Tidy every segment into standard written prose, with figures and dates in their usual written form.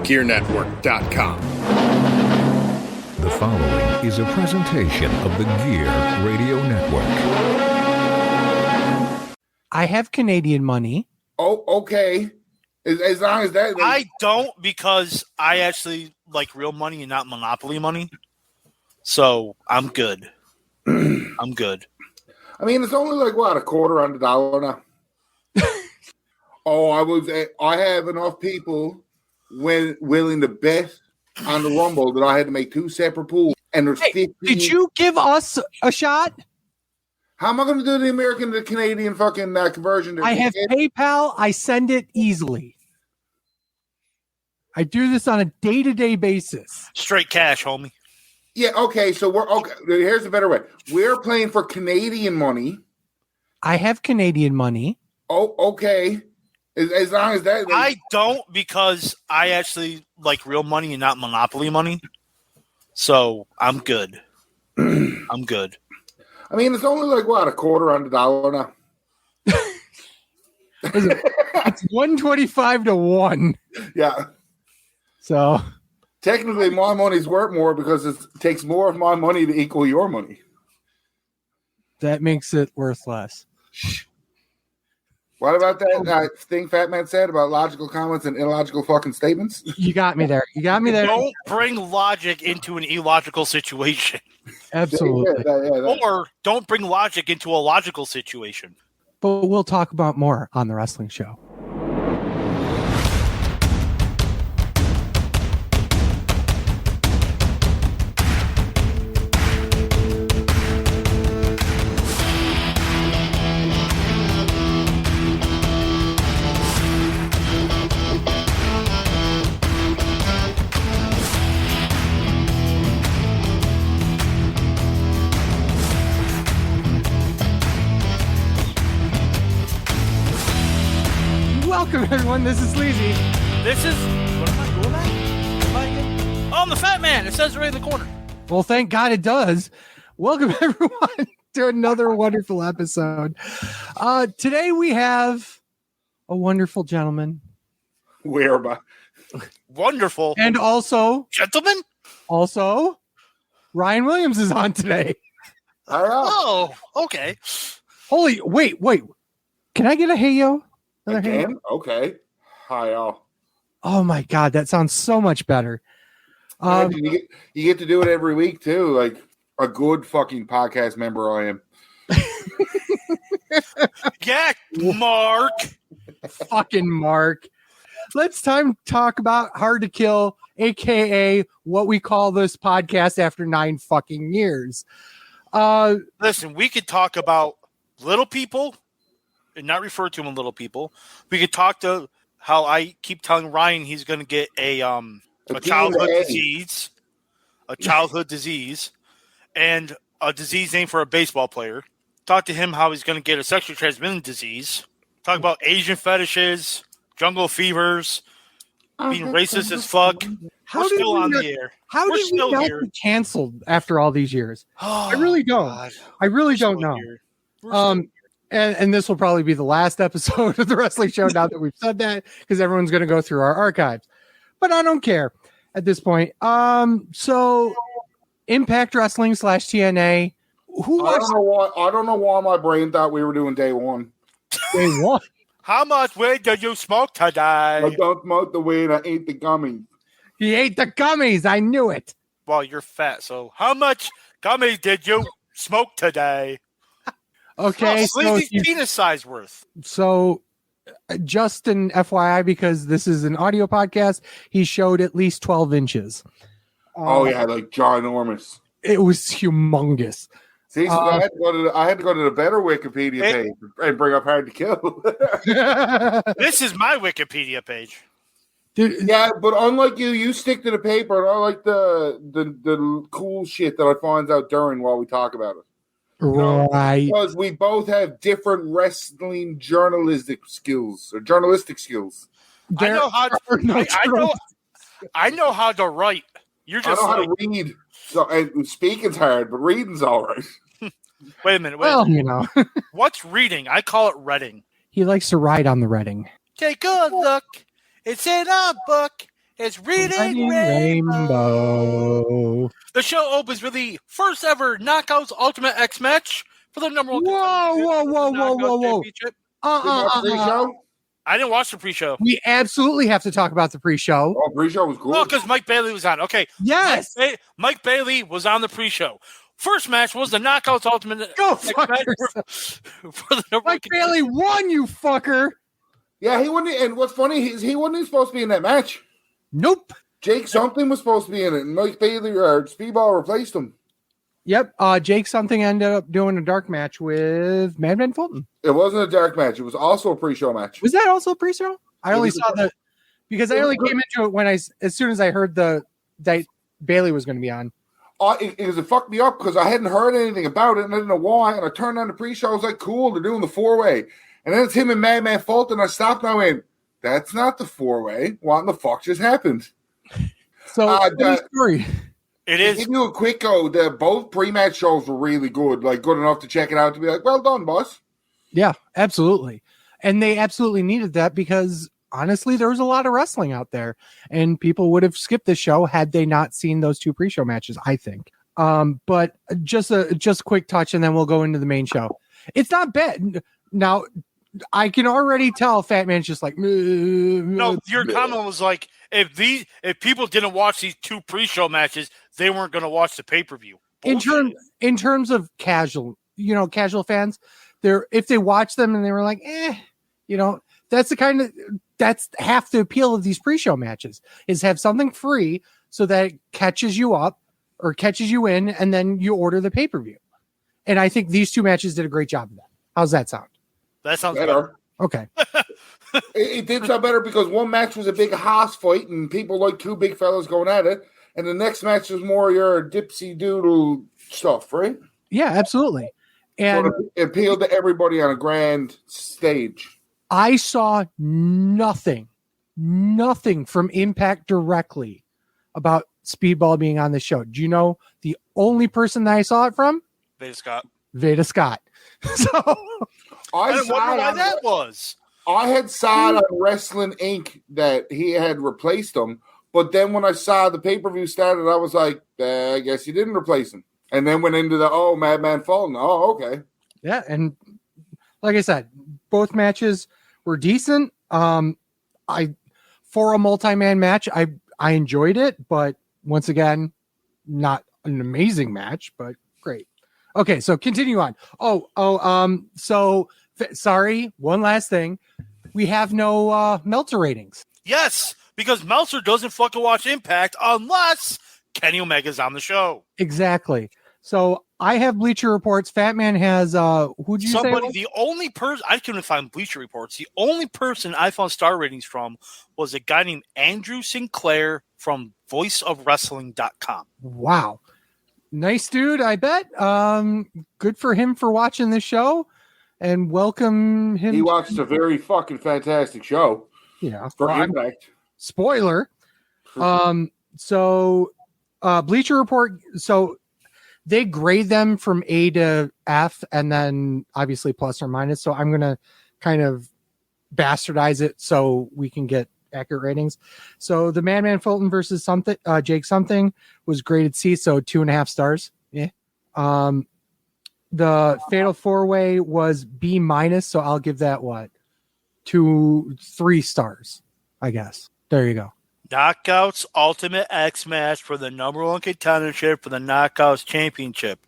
GearNetwork.com. The following is a presentation of the Gear Radio Network. I have Canadian money. Oh, okay. As long as that. I don't, because I actually like real money and not monopoly money. So I'm good. I'm good. I mean, it's only like what, a quarter on the dollar now. I have enough people willing to bet on the Rumble that I had to make two separate pools. And there's 15. Did you give us a shot? How am I going to do the American to Canadian fucking conversion? I have PayPal. I send it easily. I do this on a day-to-day basis. Straight cash, homie. Yeah, okay. So we're okay. Here's a better way. We're playing for Canadian money. I have Canadian money. Oh, okay. As long as that. I don't, because I actually like real money and not monopoly money. So I'm good. I'm good. I mean, it's only like what, a quarter on the dollar now. It's 125 to 1. Yeah. So technically, my money's worth more because it takes more of my money to equal your money. That makes it worth less. What about that thing Fat Man said about logical comments and illogical fucking statements? You got me there. Don't bring logic into an illogical situation. Absolutely. Or don't bring logic into a logical situation. But we'll talk about more on the wrestling show. Welcome, everyone. This is Sleazy. This is... What am I doing that? Oh, I'm the Fat Man. It says right in the corner. Well, thank God it does. Welcome, everyone, to another wonderful episode. Today we have a wonderful gentleman. Whereby? Wonderful. And also... Gentlemen? Also, Ryan Williams is on today. Oh, okay. Holy... Wait. Can I get a hey, yo? Again? Okay. Hi, y'all. Oh my God, that sounds so much better. You get to do it every week too, like a good fucking podcast member I am. Yeah, Mark. Fucking Mark. Let's talk about Hard to Kill, aka what we call this podcast after 9 fucking years. Listen, we could talk about little people and not refer to them little people. We could talk to how I keep telling Ryan he's going to get a childhood disease, and a disease named for a baseball player. Talk to him how he's going to get a sexually transmitted disease. Talk about Asian fetishes, jungle fevers, being racist as fuck. How did we not get canceled after all these years? I really don't. God. I really don't know. And this will probably be the last episode of the wrestling show now that we've said that, because everyone's going to go through our archives. But I don't care at this point. So Impact Wrestling / TNA. I don't know why my brain thought we were doing day one. Day one. How much weed did you smoke today? I don't smoke the weed. I ate the gummies. He ate the gummies. I knew it. Well, you're fat. So how much gummies did you smoke today? Okay, so penis size worth. So, just an FYI, because this is an audio podcast, he showed at least 12 inches. Like ginormous. It was humongous. See, so I had to go to the better Wikipedia page and bring up Hard to Kill. This is my Wikipedia page. Dude, yeah, but unlike you stick to the paper, and I like the cool shit that I find out during while we talk about it. Right. Because we both have different wrestling journalistic skills. I know how to write. You're just I know how to read. So, and speaking's hard, but reading's all right. Wait a minute. You know. What's reading? I call it reading. He likes to ride on the Reading. Take a look. It's in a book. It's Reading Rainbow. The show opens with the first ever Knockouts Ultimate X match for the number one. Whoa. Pre-show? I didn't watch the pre-show. We absolutely have to talk about the pre-show. Oh, pre-show was cool. No, because Mike Bailey was on. Okay. Yes. Mike Bailey was on the pre-show. First match was the Knockouts Ultimate Go X fuck match yourself. for the number Mike Bailey won, you fucker. Yeah, he wasn't. And what's funny, he wasn't even supposed to be in that match. Nope. Jake something was supposed to be in it, and Mike Bailey or Speedball replaced him. Yep. Jake something ended up doing a dark match with Madman Fulton. It wasn't a dark match. It was also a pre-show match. Was that also a pre-show? I only saw because I only came into it when as soon as I heard that Bailey was going to be on. It fucked me up because I hadn't heard anything about it and I didn't know why. And I turned on the pre-show. I was like, cool, they're doing the 4-way. And then it's him and Madman Fulton. I stopped and I went, that's not the 4-way. What in the fuck just happened? So, story. It is. To give you a quick go, both pre-match shows were really good. Like, good enough to check it out to be like, well done, boss. Yeah, absolutely. And they absolutely needed that because, honestly, there was a lot of wrestling out there. And people would have skipped the show had they not seen those two pre-show matches, I think. But just a quick touch, and then we'll go into the main show. It's not bad. Now, I can already tell Fat Man's just like... No, your comment was like, if people didn't watch these two pre-show matches, they weren't going to watch the pay-per-view. In terms of casual fans, if they watch them and they were like, that's half the appeal of these pre-show matches is have something free so that it catches you up or catches you in, and then you order the pay-per-view. And I think these two matches did a great job of that. How's that sound? That sounds better. Okay. It did sound better because one match was a big hoss fight and people like two big fellas going at it. And the next match was more your dipsy doodle stuff, right? Yeah, absolutely. And so it appealed to everybody on a grand stage. I saw nothing from Impact directly about Speedball being on the show. Do you know the only person that I saw it from? Veda Scott. So I wonder why that was. I had saw it on Wrestling Inc. that he had replaced him, but then when I saw the pay-per-view started, I was like, I guess he didn't replace him. And then went into the, Madman Fulton. Oh, okay. Yeah, and like I said, both matches were decent. For a multi-man match, I enjoyed it, but once again, not an amazing match, but great. Okay, so continue on. Sorry, one last thing. We have no Meltzer ratings. Yes, because Meltzer doesn't fucking watch Impact unless Kenny Omega's on the show. Exactly. So I have Bleacher Reports. Fat Man has who'd you say? The only person I couldn't find Bleacher Reports. The only person I found star ratings from was a guy named Andrew Sinclair from voiceofwrestling.com. Wow. Nice dude, I bet. Good for him for watching this show. And welcome him. He watched a very fucking fantastic show. Yeah. For Impact. Spoiler. So Bleacher Report, so they grade them from A to F and then obviously plus or minus. So I'm going to kind of bastardize it so we can get accurate ratings. So the Madman Fulton versus Jake something was graded C, so 2.5 stars. Yeah. The Fatal 4-Way was B minus, so I'll give that 3 stars, I guess. There you go. Knockouts Ultimate X match for the number one contendership for the Knockouts Championship.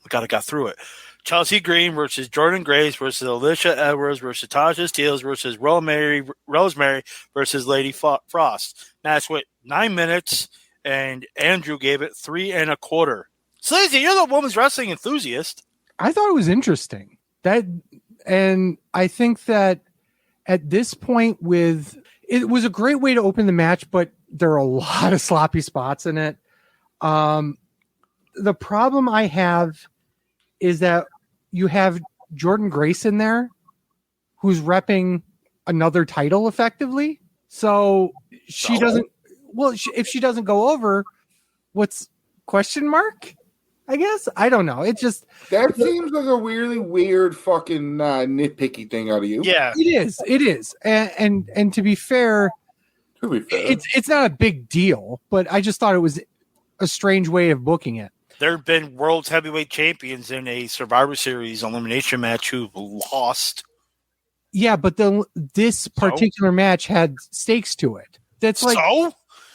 We got through it. Chelsea Green versus Jordan Grace versus Alicia Edwards versus Tasha Steeles versus Rosemary versus Lady Frost. Match with 9 minutes, and Andrew gave it 3 1/4. Sleazy, you're the women's wrestling enthusiast. I thought it was interesting and I think that at this point it was a great way to open the match, but there are a lot of sloppy spots in it. The problem I have is that you have Jordan Grace in there who's repping another title effectively. So she doesn't, if she doesn't go over, what's question mark? I guess. I don't know. It just that seems like a really weird fucking nitpicky thing out of you. Yeah, it is. And to be fair, To be fair. It's not a big deal, but I just thought it was a strange way of booking it. There have been world's heavyweight champions in a Survivor Series elimination match who lost. Yeah, but this particular match had stakes to it. That's like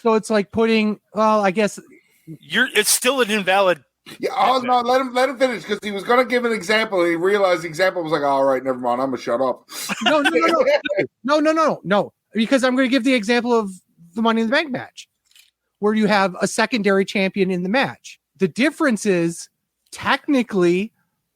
so it's like putting. Well, I guess it's still an invalid. Yeah, no, let him finish because he was going to give an example and he realized the example was like, all right, never mind, I'm going to shut up. No, because I'm going to give the example of the Money in the Bank match where you have a secondary champion in the match. The difference is technically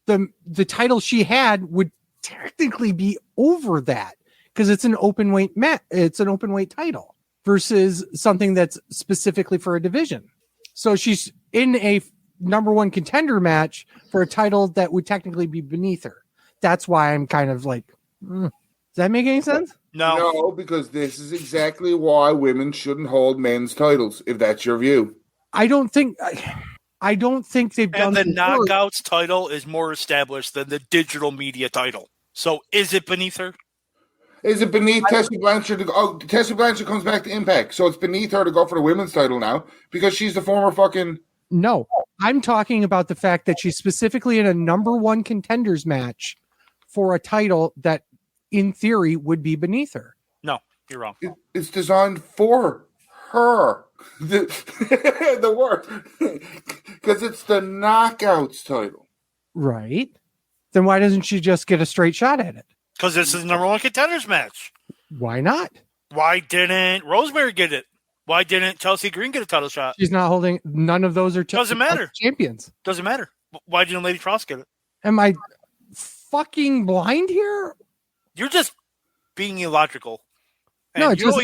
the title she had would technically be over that because it's an open weight it's an open weight title versus something that's specifically for a division. So she's in a number one contender match for a title that would technically be beneath her. That's why I'm kind of like, does that make any sense? No, because this is exactly why women shouldn't hold men's titles, if that's your view. I don't think they've done. And the Knockouts title is more established than the digital media title. So is it beneath her? Is it beneath Tessa Blanchard to go? Oh, Tessa Blanchard comes back to Impact, so it's beneath her to go for the women's title now because she's the former fucking. No, I'm talking about the fact that she's specifically in a number one contenders match for a title that, in theory, would be beneath her. No, you're wrong. It's designed for her. The word. Because it's the Knockouts title. Right. Then why doesn't she just get a straight shot at it? Because this is the number one contenders match. Why not? Why didn't Rosemary get it? Why didn't Chelsea Green get a title shot? She's not holding. None of those are Doesn't matter. Champions. Doesn't matter. Why didn't Lady Frost get it? Am I fucking blind here? You're just being illogical. And No,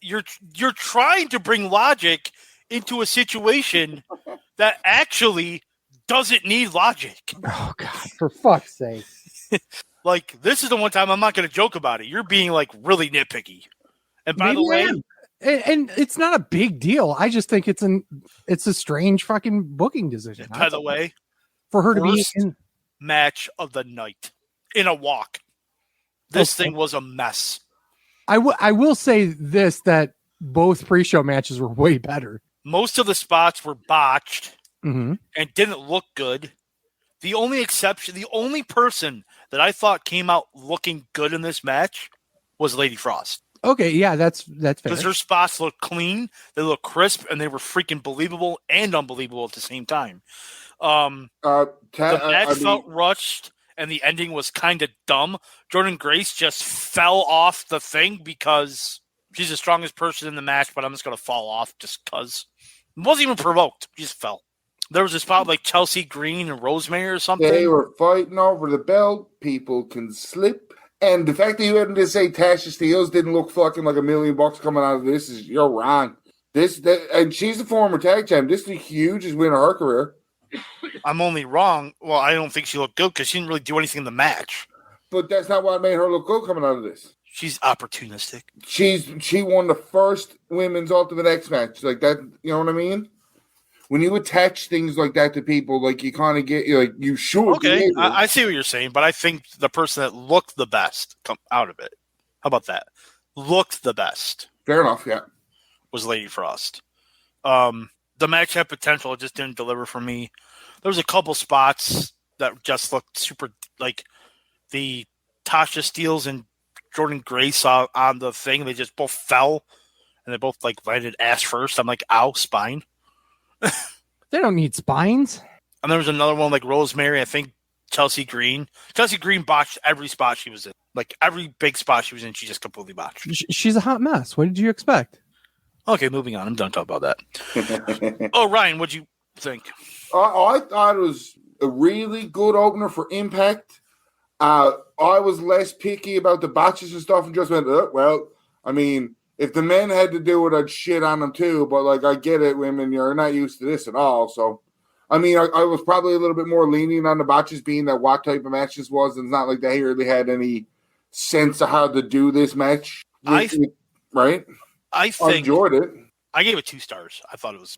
you're trying to bring logic into a situation that actually doesn't need logic. Oh God, for fuck's sake. Like, this is the one time I'm not going to joke about it. You're being like really nitpicky. And by the way, and it's not a big deal. I just think it's a strange fucking booking decision. By the way, for her to be in match of the night in a walk. This thing was a mess. I will say this, that both pre-show matches were way better. Most of the spots were botched and didn't look good. The only exception, the only person that I thought came out looking good in this match was Lady Frost. Okay, yeah, that's fair. Because her spots looked clean, they looked crisp, and they were freaking believable and unbelievable at the same time. The match felt rushed, and the ending was kind of dumb. Jordan Grace just fell off the thing because she's the strongest person in the match, but I'm just going to fall off just because. It wasn't even provoked. She just fell. There was a spot like Chelsea Green and Rosemary or something. They were fighting over the belt. People can slip. And the fact that you had to say Tasha Steelz didn't look fucking like $1 million coming out of this is you're wrong. And she's the former tag champ. This is the hugest win of her career. I'm only wrong. Well, I don't think she looked good because she didn't really do anything in the match. But that's not what made her look good coming out of this. She's opportunistic. She won the first women's Ultimate X match. Like that, you know what I mean? When you attach things like that to people, like you kind of get, you should. Okay, I see what you're saying, but I think the person that looked the best come out of it. How about that? Looked the best. Fair enough, yeah. Was Lady Frost. The match had potential. It just didn't deliver for me. There was a couple spots that just looked super, like the Tasha Steelz and Jordan Grace on the thing. They just both fell, and they both like landed ass first. I'm like, ow, spine. They don't need spines. And there was another one like Rosemary, I think Chelsea Green. Chelsea Green botched every spot she was in. Like every big spot she was in, she just completely botched. She's a hot mess. What did you expect? Okay, moving on. I'm done talking about that. Oh, Ryan, what'd you think? I thought it was a really good opener for Impact. I was less picky about the botches and stuff and just went, well, I mean, if the men had to do it, I'd shit on them too. But, like, I get it, women. You're not used to this at all. So, I mean, I was probably a little bit more lenient on the botches being that what type of match this was. And it's not like they really had any sense of how to do this match. Right? I enjoyed it. I gave it 2 stars. I thought it was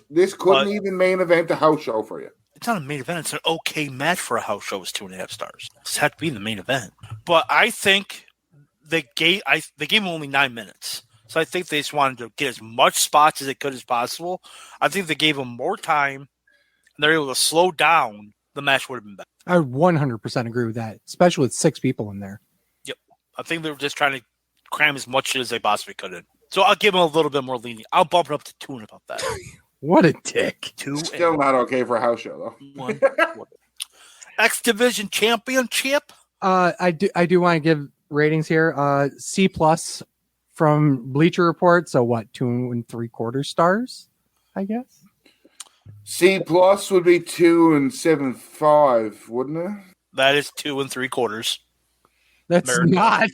this couldn't even main event a house show for you. It's not a main event. It's an okay match for a house show. It's 2.5 stars. It had to be the main event. But I think they gave him only 9 minutes. So I think they just wanted to get as much spots as they could as possible. I think they gave him more time, and they're able to slow down. The match would have been better. I would 100% agree with that, especially with 6 people in there. Yep. I think they were just trying to cram as much as they possibly could in. So I'll give him a little bit more lenient. I'll bump it up to 2 and about that. What a dick. 2 Still not okay for a house show, though. 1. X Division Championship. I do want to give ratings here. C+ from Bleacher Report. So what, 2 3/4 stars, I guess? C+ would be 2 7/5, wouldn't it? That is 2 3/4. That's American. not.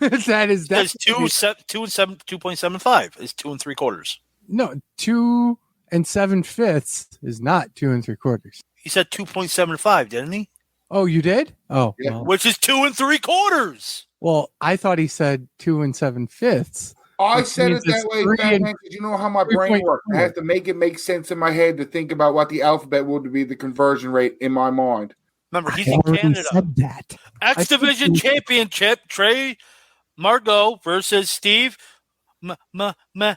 That is That's 2.75 is 2 3/4. No, 2 7/5 is not 2 3/4. He said 2.75, didn't he? Oh, you did? Oh, Yeah. well. Which is 2 3/4. Well, I thought he said 2 7/5. I Which said means it that it's way, 3 Batman, because you know how my brain 3.4. works. I have to make it make sense in my head to think about what the alphabet would be, the conversion rate in my mind. Remember, he's I in already Canada. said that. X Division Championship, Trey Margot versus Steve Macklin.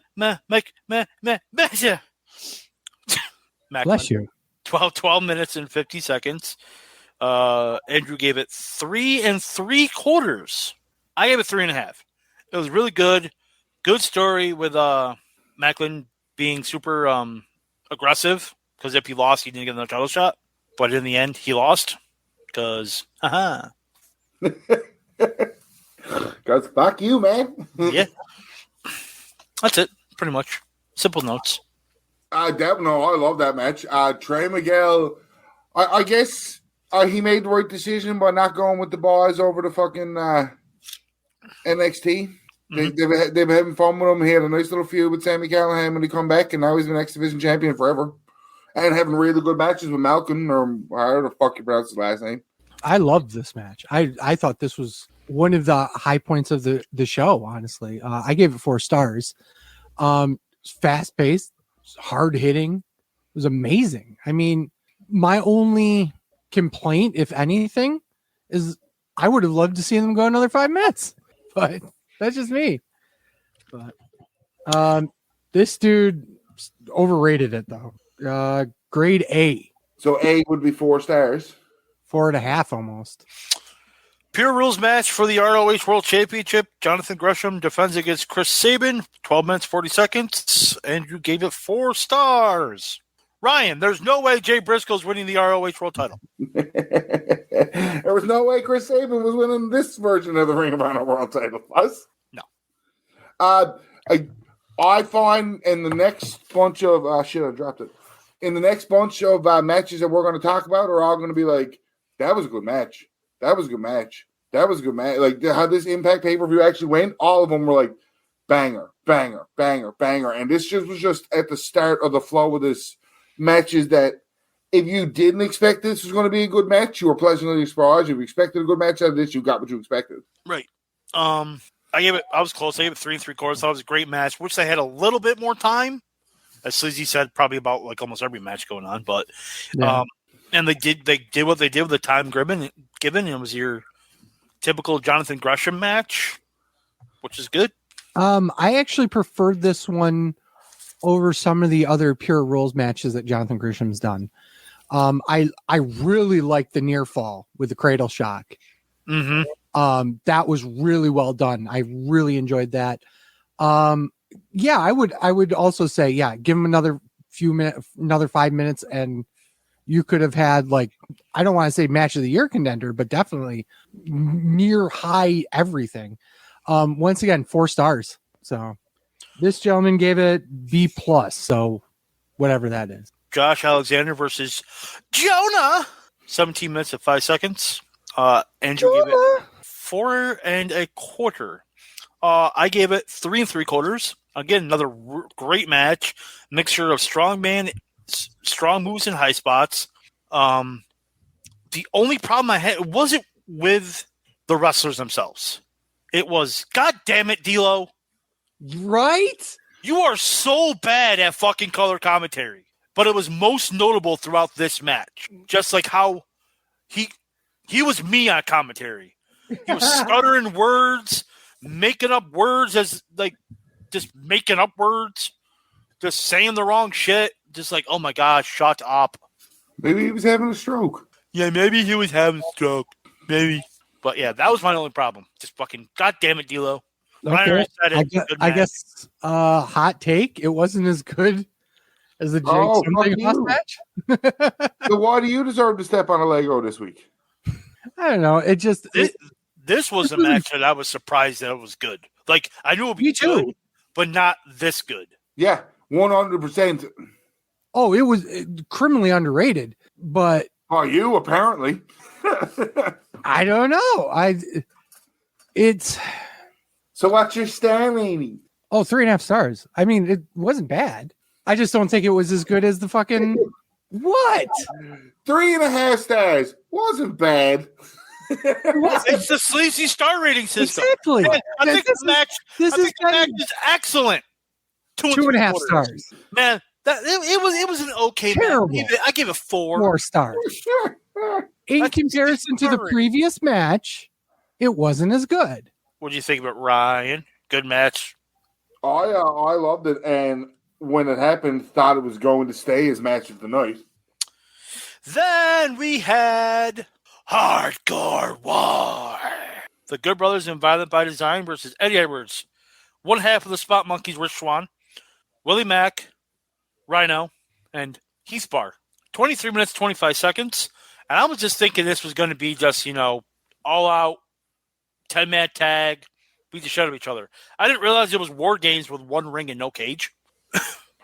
Bless you. 12 minutes and 50 seconds. Andrew gave it 3 3/4. I gave it 3.5. It was really good. Good story with Macklin being super aggressive, because if he lost, he didn't get another title shot. But in the end, he lost because, Because fuck you, man. yeah. That's it, pretty much. Simple notes. I love that match. Trey Miguel, I guess he made the right decision by not going with the boys over to fucking NXT. Mm-hmm. They've been having fun with him. He had a nice little feud with Sami Callihan when he come back, and now he's been X Division champion forever. And having really good matches with Malcolm, or however the fuck you pronounce his last name. I loved this match. I thought this was one of the high points of the show, honestly. I gave it 4 stars. Fast paced, hard hitting. It was amazing. I mean, my only complaint, if anything, is I would have loved to see them go another 5 minutes, but that's just me. But this dude overrated it though. Grade A. So A would be 4 stars. 4.5 almost. Pure Rules match for the ROH World Championship. Jonathan Gresham defends against Chris Sabin. 12 minutes, 40 seconds. Andrew gave it 4 stars. Ryan, there's no way Jay Briscoe's winning the ROH World title. There was no way Chris Sabin was winning this version of the Ring of Honor World title. Us? No. I find in the next bunch of I dropped it. In the next bunch of matches that we're going to talk about are all going to be like, that was a good match. That was a good match. That was a good match. Like how this Impact pay-per-view actually went, all of them were like banger, banger, banger, banger. And this was just at the start of the flow of this matches that if you didn't expect this was going to be a good match, you were pleasantly surprised. If you expected a good match out of this, you got what you expected. Right. I was close. I gave it 3 3/4. Thought it was a great match. Wish they had a little bit more time. As Sleazy said, probably about like almost every match going on, but Yeah. and they did what they did with the time given. It was your typical Jonathan Gresham match, which is good. I actually preferred this one over some of the other Pure Rules matches that Jonathan Grisham's done. I really liked the near fall with the cradle shock. Mm-hmm. That was really well done. I really enjoyed that. Yeah, I would also say, yeah, give him another 5 minutes, and you could have had, like, I don't want to say match of the year contender, but definitely near high everything. Once again, 4 stars. So this gentleman gave it B+, so whatever that is. Josh Alexander versus Jonah. 17 minutes and 5 seconds. Andrew gave it 4 1/4. I gave it 3 3/4. Again, another great match. Mixture of strong moves and high spots. The only problem I had wasn't with the wrestlers themselves. It was, God damn it, D'Lo. Right? You are so bad at fucking color commentary. But it was most notable throughout this match. Just like how he was me on commentary. He was stuttering words, making up words as like just making up words, just saying the wrong shit. Just like, oh my gosh, shut up. Maybe he was having a stroke. Yeah, maybe he was having a stroke. Maybe. But yeah, that was my only problem. Just fucking, God damn it, D'Lo. Okay. I guess hot take. It wasn't as good as the Jake something Haas match. So why do you deserve to step on a Lego this week? I don't know. It just this was a match that I was surprised that it was good. Like I knew it would be good, but not this good. Yeah, 100%. Oh, it was criminally underrated, but you apparently. I don't know. It's so what's your star rating? Oh, 3.5 stars. I mean, it wasn't bad. I just don't think it was as good as the fucking what? 3.5 stars wasn't bad. It's the sleazy star rating system. Exactly. Man, I think the match is excellent. 2.5 stars. Man, it was an okay Terrible. match. I give it 4. 4 stars. In comparison to the previous match, it wasn't as good. What do you think about Ryan? Good match. I loved it, and when it happened, thought it was going to stay as match of the night. Then we had Hardcore War. The Good Brothers and Violent by Design versus Eddie Edwards. One half of the Spot Monkeys, Rich Swann, Willie Mack, Rhino, and Heath Bar. 23 minutes, 25 seconds. And I was just thinking this was going to be just, all out 10-man tag, beat the shit out of each other. I didn't realize it was War Games with one ring and no cage.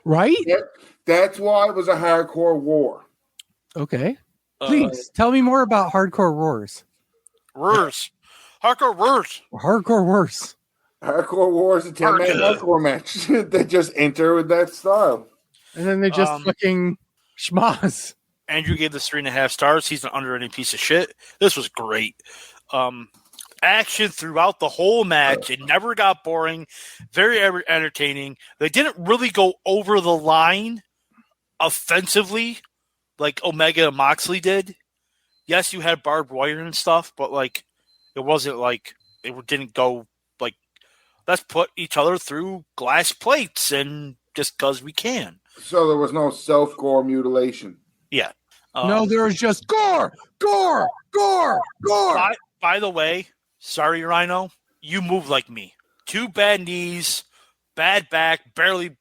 Right? Yeah, that's why it was a hardcore war. Okay. Please tell me more about Hardcore Wars. Hardcore Wars. Hardcore Wars. Hardcore War is a 10-man hardcore match. They just enter with that style. And then they just fucking schmaz. Andrew gave this 3.5 stars. He's an underrated piece of shit. This was great. Action throughout the whole match. It never got boring. Very entertaining. They didn't really go over the line offensively like Omega and Moxley did. Yes, you had barbed wire and stuff, but like it wasn't like it didn't go like let's put each other through glass plates and just because we can. So there was no self-gore mutilation. Yeah. No, there was just gore. By the way, sorry, Rhino, you move like me. 2 bad knees, bad back, barely.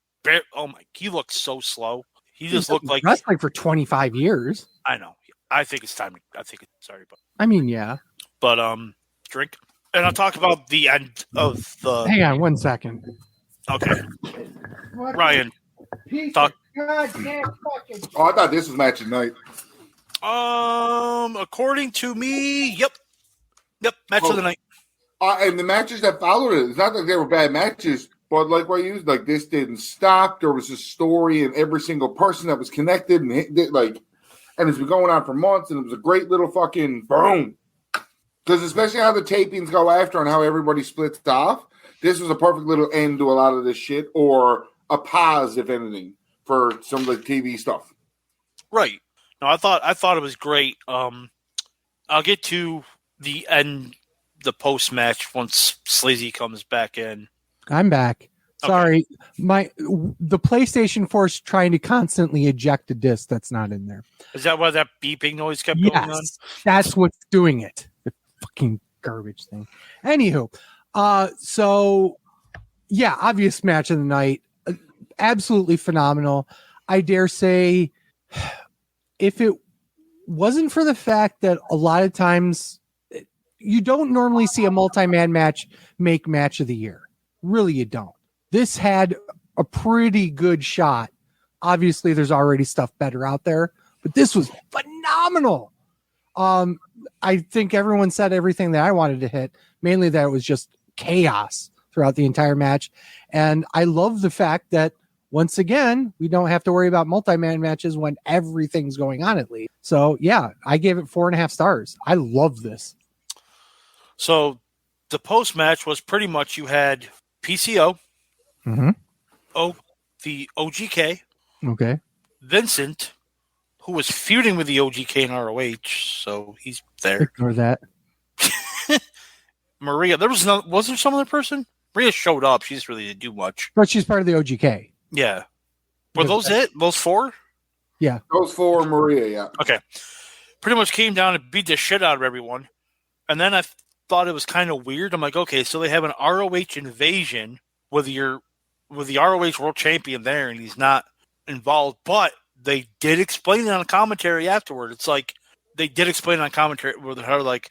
Oh my! He looked so slow. He just looked like wrestling for 25 years. I know. I think it's time. Sorry, but I mean, yeah. But drink, and I'll talk about the end of the. Hang on 1 second. Okay, Ryan, talk. I thought this was match of the night. According to me, yep, match of the night. And the matches that followed it, it's not like they were bad matches, but like what you used, like this didn't stop. There was a story in every single person that was connected, and and it's been going on for months, and it was a great little fucking boom. Because especially how the tapings go after and how everybody splits off, this was a perfect little end to a lot of this shit, or a pause, if anything, for some of the TV stuff. Right. No, I thought it was great. I'll get to the end, the post match once Sleazy comes back in. I'm back. Sorry, the PlayStation 4's trying to constantly eject a disc that's not in there. Is that why that beeping noise kept going on? That's what's doing it. The fucking garbage thing. Anywho, so yeah, obvious match of the night. Absolutely phenomenal. I dare say, if it wasn't for the fact that a lot of times you don't normally see a multi-man match make match of the year. Really, you don't. This had a pretty good shot. Obviously, there's already stuff better out there, but this was phenomenal. I think everyone said everything that I wanted to hit, mainly that it was just chaos throughout the entire match. And I love the fact that, once again, we don't have to worry about multi-man matches when everything's going on at least. So, yeah, I gave it 4.5 stars. I love this. So, the post-match was pretty much you had PCO, the OGK, okay, Vincent, who was feuding with the OGK in ROH, so he's there. Ignore that. Maria. Was there some other person? Maria showed up. She just really didn't do much. But she's part of the OGK. Yeah. Were those it? Those 4? Yeah. Those 4 Maria, yeah. Okay. Pretty much came down and beat the shit out of everyone. And then I thought it was kind of weird. I'm like, okay, so they have an ROH invasion with the ROH World Champion there, and he's not involved. But they did explain it on commentary afterward. It's like they did explain it on commentary where they're like,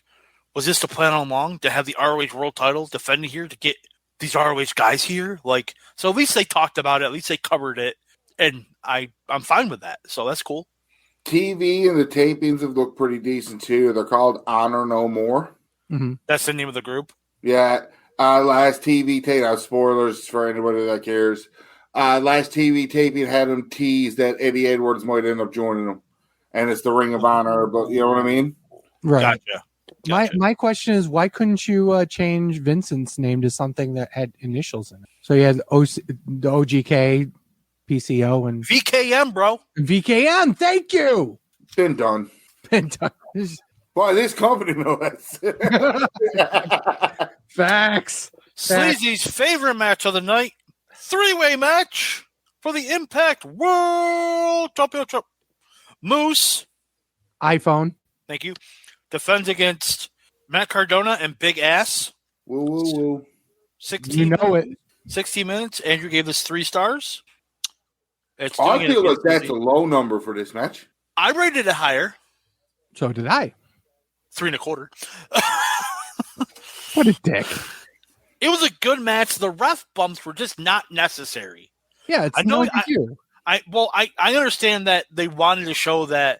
was this the plan all along to have the ROH World Title defended here to get these ROH guys here? Like, so at least they talked about it. At least they covered it, and I'm fine with that. So that's cool. TV and the tapings have looked pretty decent too. They're called Honor No More. Mm-hmm. That's the name of the group. Yeah. Last TV tape. Spoilers for anybody that cares. Last TV taping had them tease that Eddie Edwards might end up joining them, and it's the Ring of Honor. But you know what I mean? Right. Gotcha. My question is, why couldn't you change Vincent's name to something that had initials in it? So you had the OGK, PCO, and VKM, bro. VKM. Thank you. Been done. Boy, this company knows. Facts. Sleazy's favorite match of the night. 3-way match for the Impact World Championship. Moose. iPhone. Thank you. Defends against Matt Cardona and Big Ass. Woo, woo, woo. 16 You know it. 60 minutes. Andrew gave this 3 stars. I feel like that's a low number for this match. I rated it higher. So did I. 3.25. What a dick. It was a good match. The ref bumps were just not necessary. Yeah, it's I understand that they wanted to show that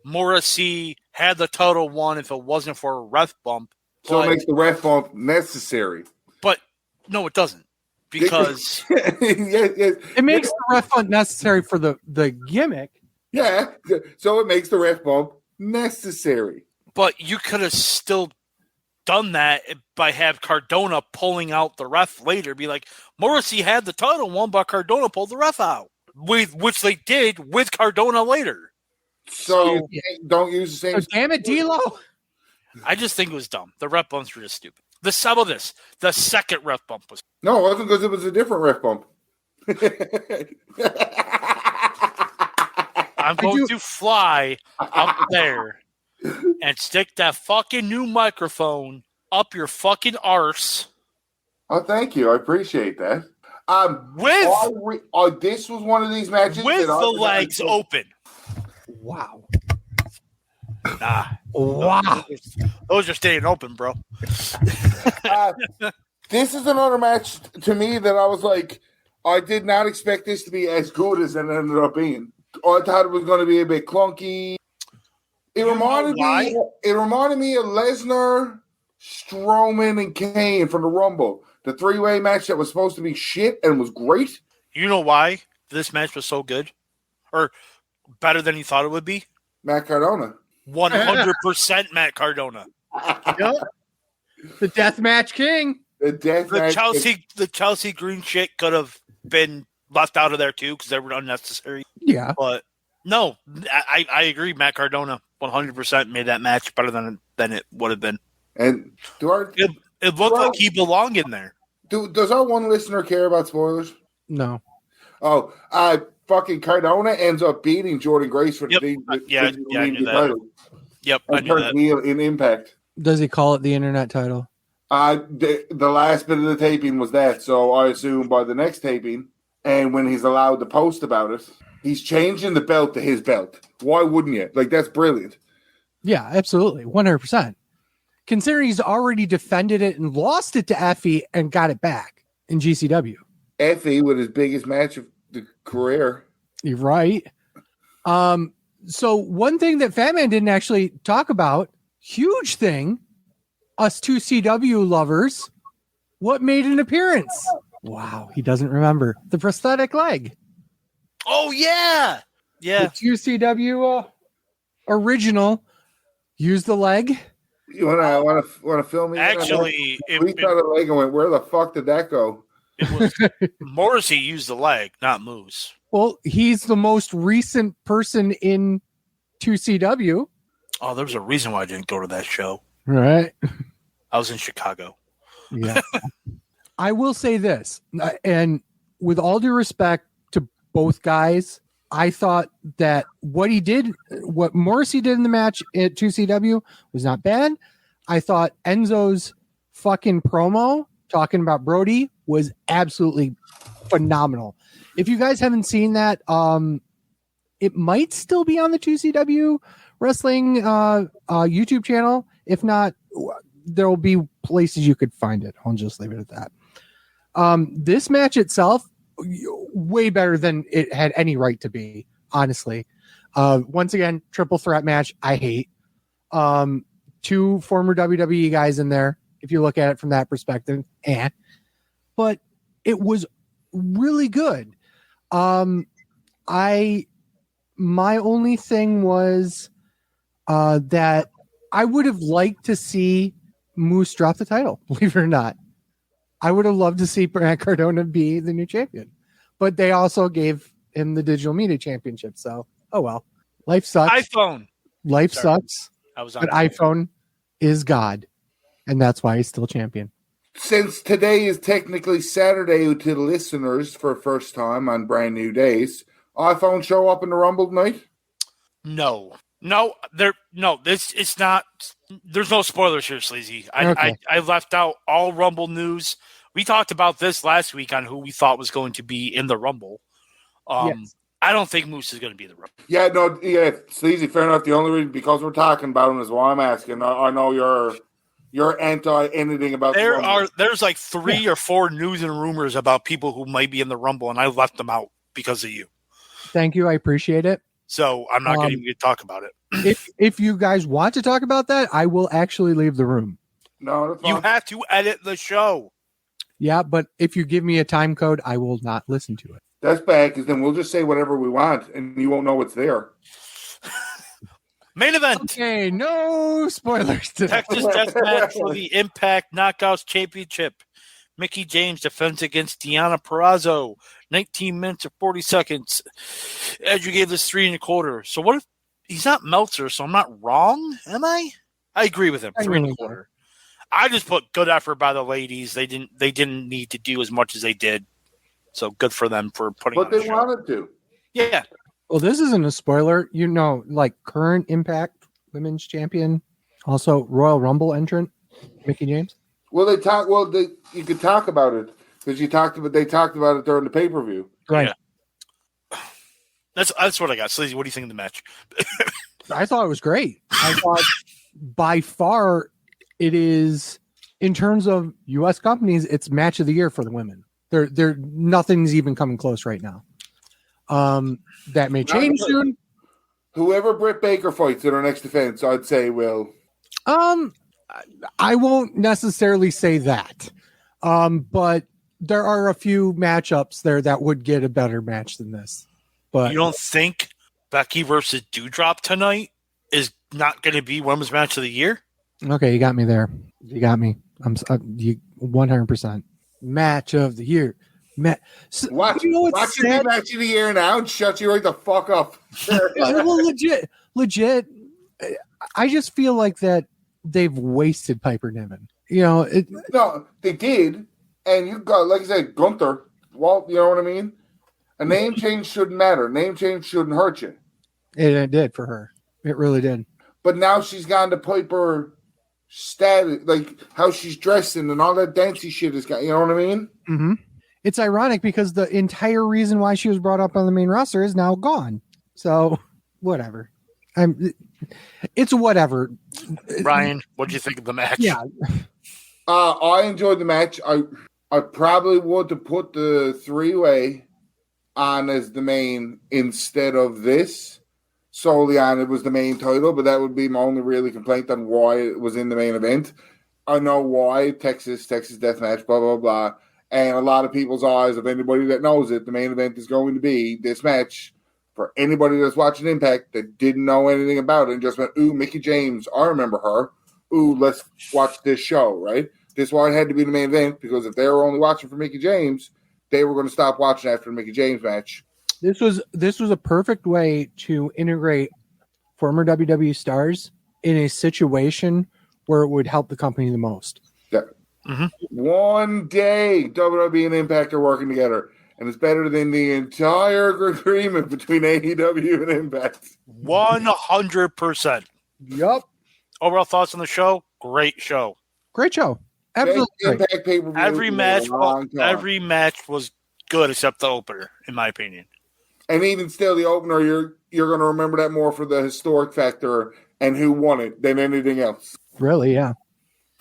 Morrissey had the title won if it wasn't for a ref bump. So it makes the ref bump necessary. But no, it doesn't. Because it makes the ref bump necessary for the gimmick. Yeah, so it makes the ref bump necessary. But you could have still done that by have Cardona pulling out the ref later. Be like, Morrissey had the title won, but Cardona pulled the ref out. Which they did with Cardona later. So don't use the same. So damn it, D'Lo. I just think it was dumb. The ref bumps were just stupid. The second ref bump was. No, it wasn't because it was a different ref bump. I'm going to fly up there and stick that fucking new microphone up your fucking arse. Oh, thank you. I appreciate that. This was one of these matches with the legs open. Wow. Nah. Wow. Those are staying open, bro. This is another match to me that I was like, I did not expect this to be as good as it ended up being. I thought it was going to be a bit clunky. It reminded me of Lesnar, Strowman, and Kane from the Rumble. The 3-way match that was supposed to be shit and was great. You know why this match was so good? Or better than you thought it would be? Matt Cardona. 100% Matt Cardona. Yep. The Deathmatch King. The Chelsea Green shit could have been left out of there too because they were unnecessary. Yeah. But no, I agree. Matt Cardona 100% made that match better than it would have been. And it looked like he belonged in there. Does our one listener care about spoilers? No. Oh, fucking Cardona ends up beating Jordan Grace for the title. Yep, I knew that. In Impact. Does he call it the internet title? The last bit of the taping was that, so I assume by the next taping, and when he's allowed to post about it, he's changing the belt to his belt. Why wouldn't you? Like, that's brilliant. Yeah, absolutely. 100%. Considering he's already defended it and lost it to Effie and got it back in GCW. Effie with his biggest match of the career. You're right. So one thing that Fat Man didn't actually talk about, huge thing, us 2CW lovers, what made an appearance? Wow, he doesn't remember. The prosthetic leg. Oh, yeah. Yeah. The 2CW original used the leg. You want to film me? Actually, we saw the leg and went, where the fuck did that go? It was Morrissey used the leg, not Moose. Well, he's the most recent person in 2CW. Oh, there was a reason why I didn't go to that show. Right. I was in Chicago. Yeah. I will say this, and with all due respect to both guys, I thought that what Morrissey did in the match at 2CW was not bad. I thought Enzo's fucking promo talking about Brody was absolutely phenomenal. If you guys haven't seen that, it might still be on the 2CW Wrestling YouTube channel. If not, there will be places you could find it. I'll just leave it at that. This match itself, way better than it had any right to be, honestly. Once again, triple threat match. I hate. Two former WWE guys in there, if you look at it from that perspective. But it was really good. My only thing was that I would have liked to see Moose drop the title, believe it or not. I would have loved to see Brad Cardona be the new champion, but they also gave him the digital media championship. So, oh well, life sucks. iPhone. Life sucks. But iPhone is God, and that's why he's still champion. Since today is technically Saturday to the listeners for the first time on brand new days, iPhone show up in the Rumble tonight? No, it's not. There's no spoilers here, Sleazy. Okay. I left out all Rumble news. We talked about this last week on who we thought was going to be in the Rumble. Yes. I don't think Moose is going to be in the Rumble. Yeah, Sleazy, fair enough. The only reason, because we're talking about him, is why I'm asking. I know you're anti anything about the Rumble. There's like 3 or 4 news and rumors about people who might be in the Rumble, and I left them out because of you. Thank you. I appreciate it. So I'm not going to talk about it. If you guys want to talk about that, I will actually leave the room. No, that's fine. You have to edit the show. Yeah, but if you give me a time code, I will not listen to it. That's bad, because then we'll just say whatever we want, and you won't know what's there. Main event. Okay, no spoilers today. Texas Deathmatch for the Impact Knockouts Championship. Mickie James defends against Deonna Purrazzo. 19 minutes and 40 seconds. Edge gave this 3 1/4. So what if he's not Meltzer, so I'm not wrong, am I? I agree with him. 3 1/4. I just put good effort by the ladies. They didn't need to do as much as they did. So good for them for putting But on they a show. wanted to. Yeah. Well, this isn't a spoiler. You know, like current Impact Women's Champion, also Royal Rumble entrant, Mickie James. Well, you could talk about it because they talked about it during the pay-per-view. Right. Yeah. That's what I got. Sleazy, what do you think of the match? I thought it was great. I thought by far it is, in terms of U.S. companies, it's match of the year for the women. There nothing's even coming close right now. That may change soon. Whoever Britt Baker fights in our next defense, I'd say will. I won't necessarily say that. But there are a few matchups there that would get a better match than this. But you don't think Becky versus Doudrop tonight is not going to be women's match of the year? Okay, you got me there. You got me. You 100% match of the year. Watch your match of the year now and shut you right the fuck up. Well, legit. I just feel like that they've wasted Piper Niven. You know, no, they did, and you got, like I said, Gunther. Walt, you know what I mean? A name change shouldn't matter. Name change shouldn't hurt you. It did for her. It really did. But now she's gone to Piper status, like how she's dressing and all that dancey shit is got. You know what I mean? Mm-hmm. It's ironic because the entire reason why she was brought up on the main roster is now gone. So whatever. It's whatever. Ryan, what do you think of the match? Yeah. I enjoyed the match. I probably would have put the 3-way on as the main instead of this. Solely on it was the main title, but that would be my only really complaint on why it was in the main event. I know why. Texas Deathmatch, blah, blah, blah. And a lot of people's eyes, of anybody that knows it, the main event is going to be this match. For anybody that's watching Impact that didn't know anything about it and just went, ooh, Mickie James, I remember her. Ooh, let's watch this show, right? This is why it had to be the main event, because if they were only watching for Mickie James, they were going to stop watching after the Mickie James match. This was a perfect way to integrate former WWE stars in a situation where it would help the company the most. Yeah. Mm-hmm. One day, WWE and Impact are working together, and it's better than the entire agreement between AEW and Impact. 100%. Yup. Overall thoughts on the show? Great show. Great show. Absolutely. Impact pay-per-view. Every match was good except the opener, in my opinion. And even still, the opener, you're going to remember that more for the historic factor and who won it than anything else. Really, yeah.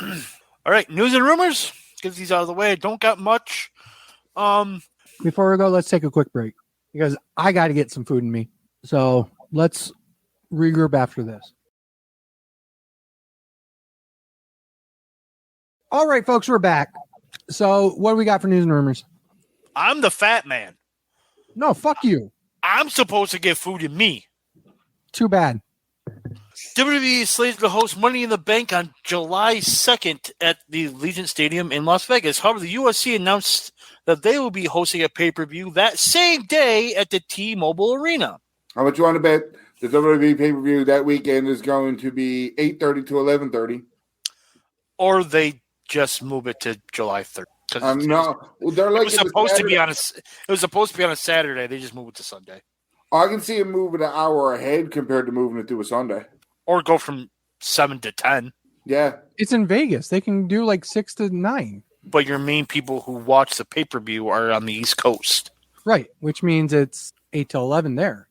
All right, news and rumors. Get these out of the way. I don't got much. Before we go, let's take a quick break because I got to get some food in me. So let's regroup after this. All right, folks, we're back. So what do we got for news and rumors? I'm the fat man. No, fuck you. I'm supposed to get food in me. Too bad. WWE is slated to host Money in the Bank on July 2nd at the Allegiant Stadium in Las Vegas. However, the UFC announced that they will be hosting a pay-per-view that same day at the T-Mobile Arena. How much you want to bet the WWE pay-per-view that weekend is going to be 8:30 to 11:30? Or they just move it to July 3rd. No, they're like it was supposed to be on a Saturday. They just moved it to Sunday. I can see them moving an hour ahead compared to moving it to a Sunday. Or go from 7 to 10. Yeah. It's in Vegas. They can do like 6 to 9. But your main people who watch the pay-per-view are on the East Coast. Right, which means it's 8 to 11 there.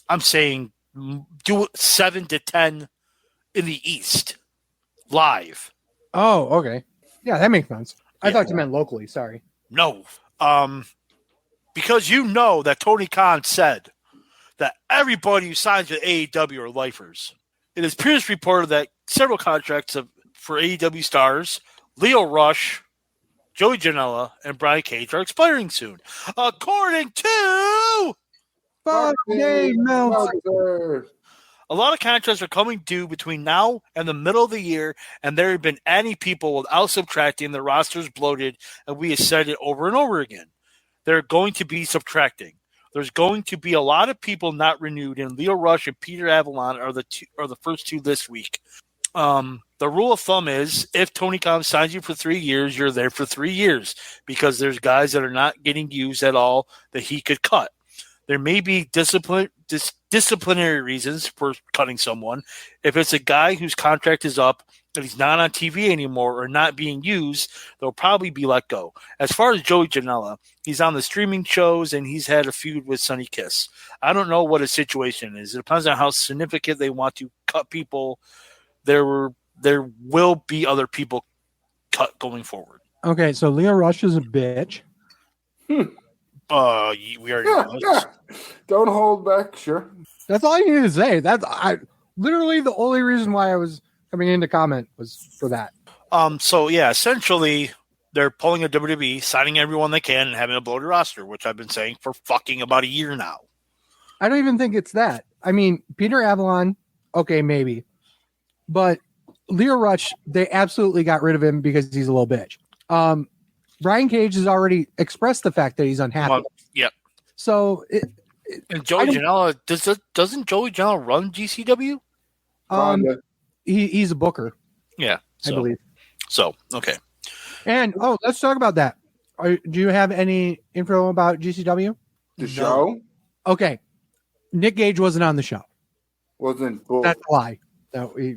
I'm saying do it 7 to 10 in the East. Live. Oh, okay. Yeah, that makes sense. I thought you meant locally. Sorry. No. Because you know that Tony Khan said that everybody who signs with AEW are lifers. It is previously reported that several contracts for AEW stars, Leo Rush, Joey Janela, and Brian Cage are expiring soon. According to Fuck Dave Meltzer. a lot of contracts are coming due between now and the middle of the year, and there have been adding people without subtracting. The roster's bloated, and we have said it over and over again. They're going to be subtracting. There's going to be a lot of people not renewed, and Leo Rush and Peter Avalon are the first two this week. The rule of thumb is if Tony Khan signs you for 3 years, you're there for 3 years because there's guys that are not getting used at all that he could cut. There may be disciplinary reasons for cutting someone. If it's a guy whose contract is up and he's not on TV anymore or not being used, they'll probably be let go. As far as Joey Janela, he's on the streaming shows and he's had a feud with Sonny Kiss. I don't know what his situation is. It depends on how significant they want to cut people. There will be other people cut going forward. Okay, so Leo Rush is a bitch. We already know. Yeah. Don't hold back, sure. That's all you need to say. That's literally the only reason why I was coming in to comment was for that. So yeah, essentially they're pulling a WWE, signing everyone they can, and having a bloated roster, which I've been saying for fucking about a year now. I don't even think it's that. I mean, Peter Avalon, okay, maybe. But Leo Rush, they absolutely got rid of him because he's a little bitch. Brian Cage has already expressed the fact that he's unhappy. Yep. So, and Joey Janela, doesn't Joey Janela run GCW? He's a booker. Yeah, I believe. So, okay. And let's talk about that. Do you have any info about GCW? The show? Okay. Nick Gage wasn't on the show. Wasn't. That's a lie. No, he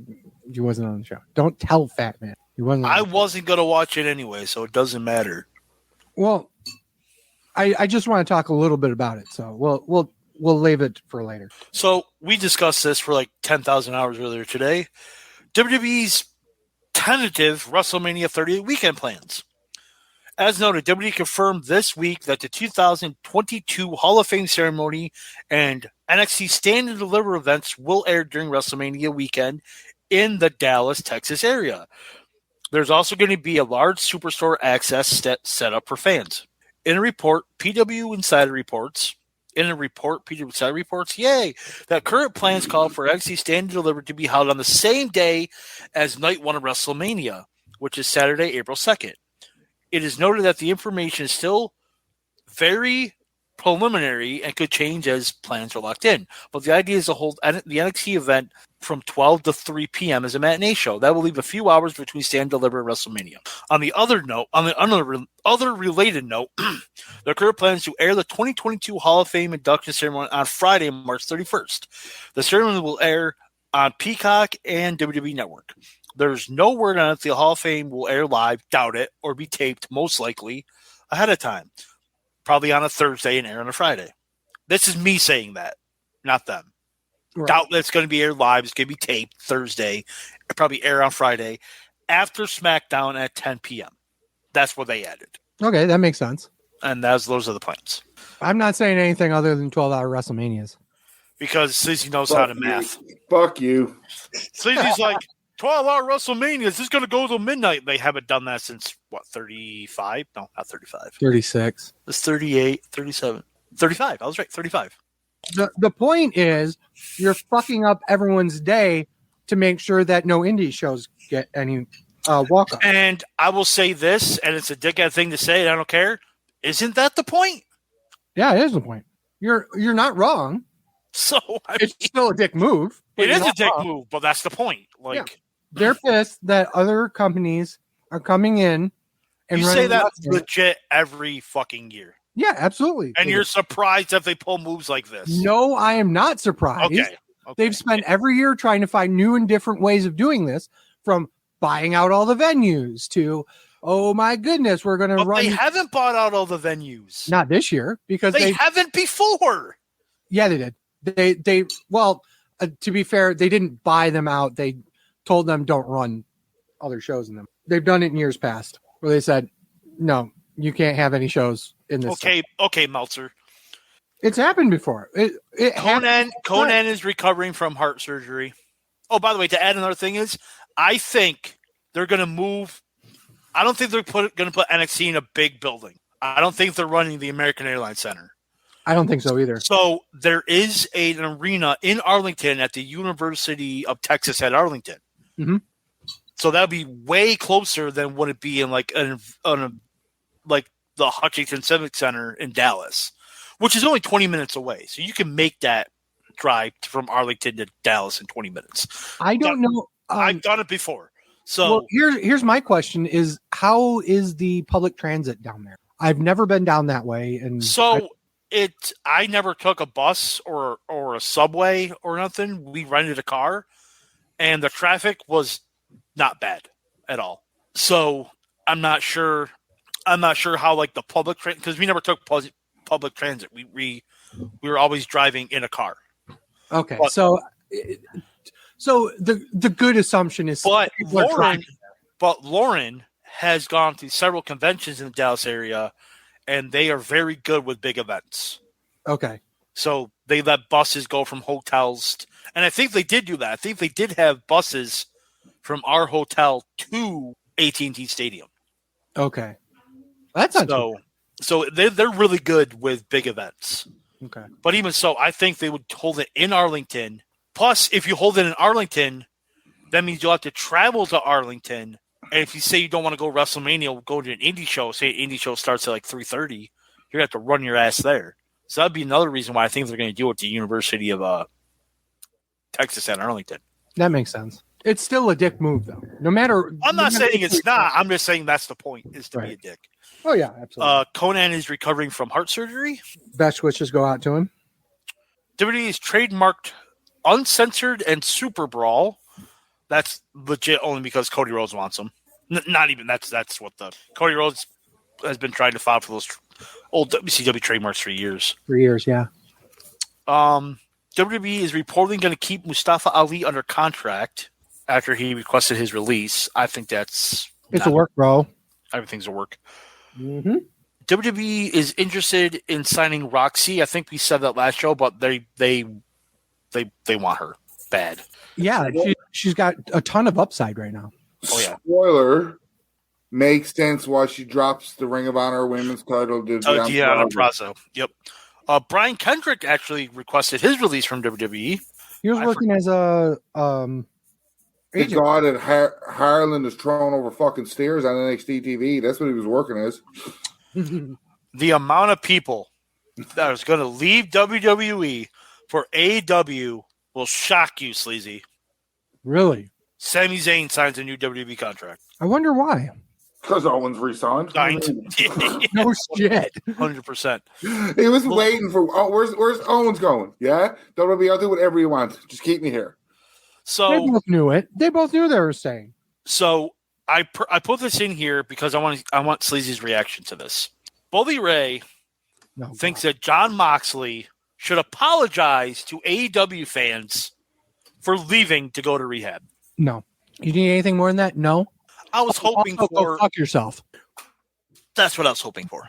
wasn't on the show. Don't tell Fat Man. He wasn't. I wasn't gonna watch it anyway, so it doesn't matter. Well, I just want to talk a little bit about it, so we'll leave it for later. So we discussed this for like 10,000 hours earlier today. WWE's tentative WrestleMania 38 weekend plans. As noted, WWE confirmed this week that the 2022 Hall of Fame ceremony and NXT Stand and Deliver events will air during WrestleMania weekend in the Dallas, Texas area. There's also going to be a large Superstore access set up for fans. In a report, PW Insider reports, yay, that current plans call for NXT Stand and Deliver to be held on the same day as Night 1 of WrestleMania, which is Saturday, April 2nd. It is noted that the information is still very preliminary and could change as plans are locked in. But the idea is to hold the NXT event from 12 to 3 p.m. as a matinee show. That will leave a few hours between Stand Deliver and WrestleMania. On the other related note, the current plans to air the 2022 Hall of Fame induction ceremony on Friday, March 31st. The ceremony will air on Peacock and WWE Network. There's no word on if the Hall of Fame will air live, doubt it, or be taped, most likely, ahead of time. Probably on a Thursday and air on a Friday. This is me saying that, not them. Right. Doubt that it's going to be aired live. It's going to be taped Thursday, probably air on Friday, after SmackDown at 10 p.m. That's what they added. Okay, that makes sense. And those are the plans. I'm not saying anything other than 12-hour WrestleManias. Because Slizzy knows how to math. Fuck you. Slizzy's like, 12-hour WrestleMania, is this going to go till midnight? They haven't done that since, 35? No, not 35. 36. It's 38, 37. 35. I was right, 35. The point is, you're fucking up everyone's day to make sure that no indie shows get any walk-up. And I will say this, and it's a dickhead thing to say, and I don't care. Isn't that the point? Yeah, it is the point. You're not wrong. So it's still a dick move. It is a dick move, but that's the point. They're pissed that other companies are coming in and you say that legit every fucking year. Yeah, absolutely. And you're surprised if they pull moves like this. No, I am not surprised. Okay. They've spent every year trying to find new and different ways of doing this, from buying out all the venues to, oh my goodness, we're going to run. They haven't bought out all the venues. Not this year, because they haven't before. Yeah, they did. They to be fair, they didn't buy them out. They told them don't run other shows in them. They've done it in years past where they said, no, you can't have any shows in this. Okay, Meltzer. It's happened before. Conan is recovering from heart surgery. Oh, by the way, to add another thing is, I think they're going to move. I don't think they're going to put NXT in a big building. I don't think they're running the American Airlines Center. I don't think so either. So there is an arena in Arlington at the University of Texas at Arlington. Mm-hmm. So that would be way closer than would it be in like the Hutchinson Civic Center in Dallas, which is only 20 minutes away. So you can make that drive from Arlington to Dallas in 20 minutes. I don't know. I've done it before. So here's my question: is how is the public transit down there? I've never been down that way, and I never took a bus or a subway or nothing. We rented a car, and the traffic was not bad at all. So I'm not sure how like the public because we never took public transit. We were always driving in a car. Okay, so the good assumption is, but Lauren has gone to several conventions in the Dallas area, and they are very good with big events. Okay. So they let buses go from hotels. And I think they did do that. I think they did have buses from our hotel to AT&T Stadium. Okay. That's not so they're really good with big events. Okay. But even so, I think they would hold it in Arlington. Plus, if you hold it in Arlington, that means you'll have to travel to Arlington. And if you say you don't want to go WrestleMania, go to an indie show, say an indie show starts at like 3:30, you're going to have to run your ass there. So that'd be another reason why I think they're going to do it at the University of Texas at Arlington. That makes sense. It's still a dick move, though. I'm not saying it's not. I'm just saying that's the point, is to be a dick. Oh, yeah, absolutely. Conan is recovering from heart surgery. Best wishes go out to him. WWE is trademarked Uncensored and Super Brawl. That's legit only because Cody Rhodes wants them. Not even that's what the Cody Rhodes has been trying to file for those old WCW trademarks for years. For years, yeah. WWE is reportedly going to keep Mustafa Ali under contract after he requested his release. I think it's a work, bro. Everything's a work. Mm-hmm. WWE is interested in signing Roxy. I think we said that last show, but they want her bad. Yeah, she's got a ton of upside right now. Oh yeah. Spoiler makes sense why she drops the Ring of Honor Women's title to Deonna Purrazzo. Yep. Brian Kendrick actually requested his release from WWE. He was working as a the guy that Harland is thrown over fucking stairs on NXT TV. That's what he was working as. The amount of people that is going to leave WWE for AEW will shock you, Sleazy. Really? Sami Zayn signs a new WWE contract. I wonder why. Because Owens resigned. No shit. 100%. He was waiting for. Oh, where's Owens going? Yeah, WWE. I'll do whatever you want. Just keep me here. So they both knew it. They both knew they were staying. So I put this in here because I want Sleazy's reaction to this. Bully Ray thinks that Jon Moxley should apologize to AEW fans for leaving to go to rehab. No. You need anything more than that? No. I was hoping for. Go fuck yourself. That's what I was hoping for.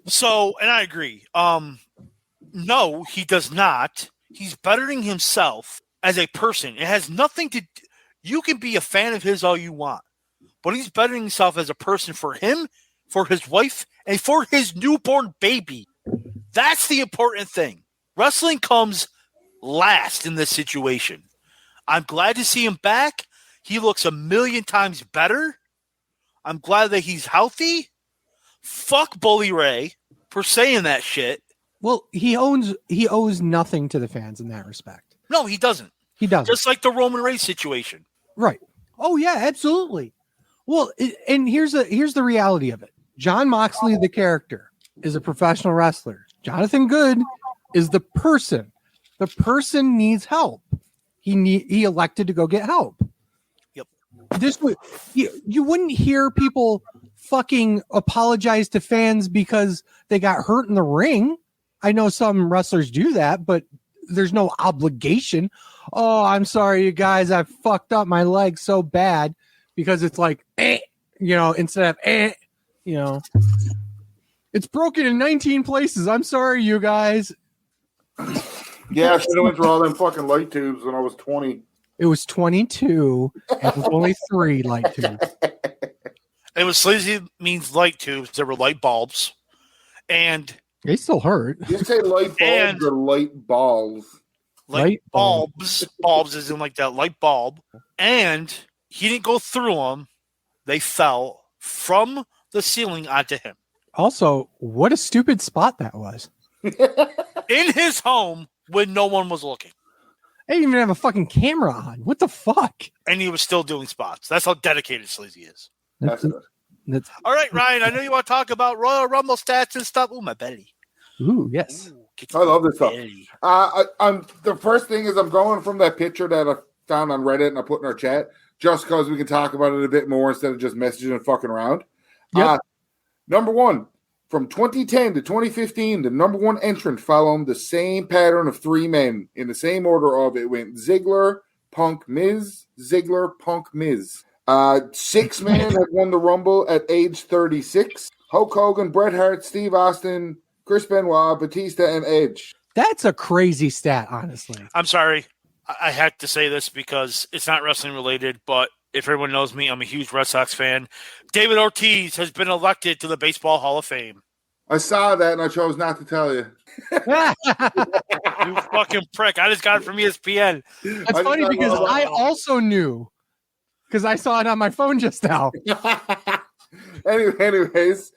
So, and I agree. No, he does not. He's bettering himself as a person. It has nothing to. You can be a fan of his all you want, but he's bettering himself as a person for him, for his wife, and for his newborn baby. That's the important thing. Wrestling comes last in this situation. I'm glad to see him back. He looks 1,000,000 times better. I'm glad that he's healthy. Fuck Bully Ray for saying that shit. Well, he owes nothing to the fans in that respect. No, he doesn't. He doesn't. Just like the Roman Reigns situation. Right. Oh yeah, absolutely. Well, and here's the reality of it. Jon Moxley, the character, is a professional wrestler. Jonathan Good is the person. The person needs help. He elected to go get help. Yep. This would you wouldn't hear people fucking apologize to fans because they got hurt in the ring. I know some wrestlers do that, but there's no obligation. Oh, I'm sorry, you guys. I fucked up my leg so bad because it's like, instead of, it's broken in 19 places. I'm sorry, you guys. Yeah, I should have went through all them fucking light tubes when I was 20. It was 22, and it was only 3 light tubes. It was Sleazy means light tubes. There were light bulbs. And they still hurt. You say light bulbs or light balls? Light bulbs. Bulbs is in like that light bulb. And he didn't go through them. They fell from the ceiling onto him. Also, what a stupid spot that was. In his home when no one was looking. They didn't even have a fucking camera on. What the fuck? And he was still doing spots. That's how dedicated Sleazy is. That's good. All right, Ryan, I know you want to talk about Royal Rumble stats and stuff. Ooh, my belly. Ooh, yes. I love this stuff. I'm the first thing is I'm going from that picture that I found on Reddit and I put in our chat just because we can talk about it a bit more instead of just messaging and fucking around. Yep. Number one, from 2010 to 2015, the number one entrant followed the same pattern of 3 men in the same order of it went Ziggler, Punk, Miz, Ziggler, Punk, Miz. 6 men had won the Rumble at age 36. Hulk Hogan, Bret Hart, Steve Austin, Chris Benoit, Batista, and Edge. That's a crazy stat, honestly. I'm sorry. I had to say this because it's not wrestling related, but if everyone knows me, I'm a huge Red Sox fan. David Ortiz has been elected to the Baseball Hall of Fame. I saw that and I chose not to tell you. You fucking prick. I just got it from ESPN. That's funny because I also knew because I saw it on my phone just now. Anyways,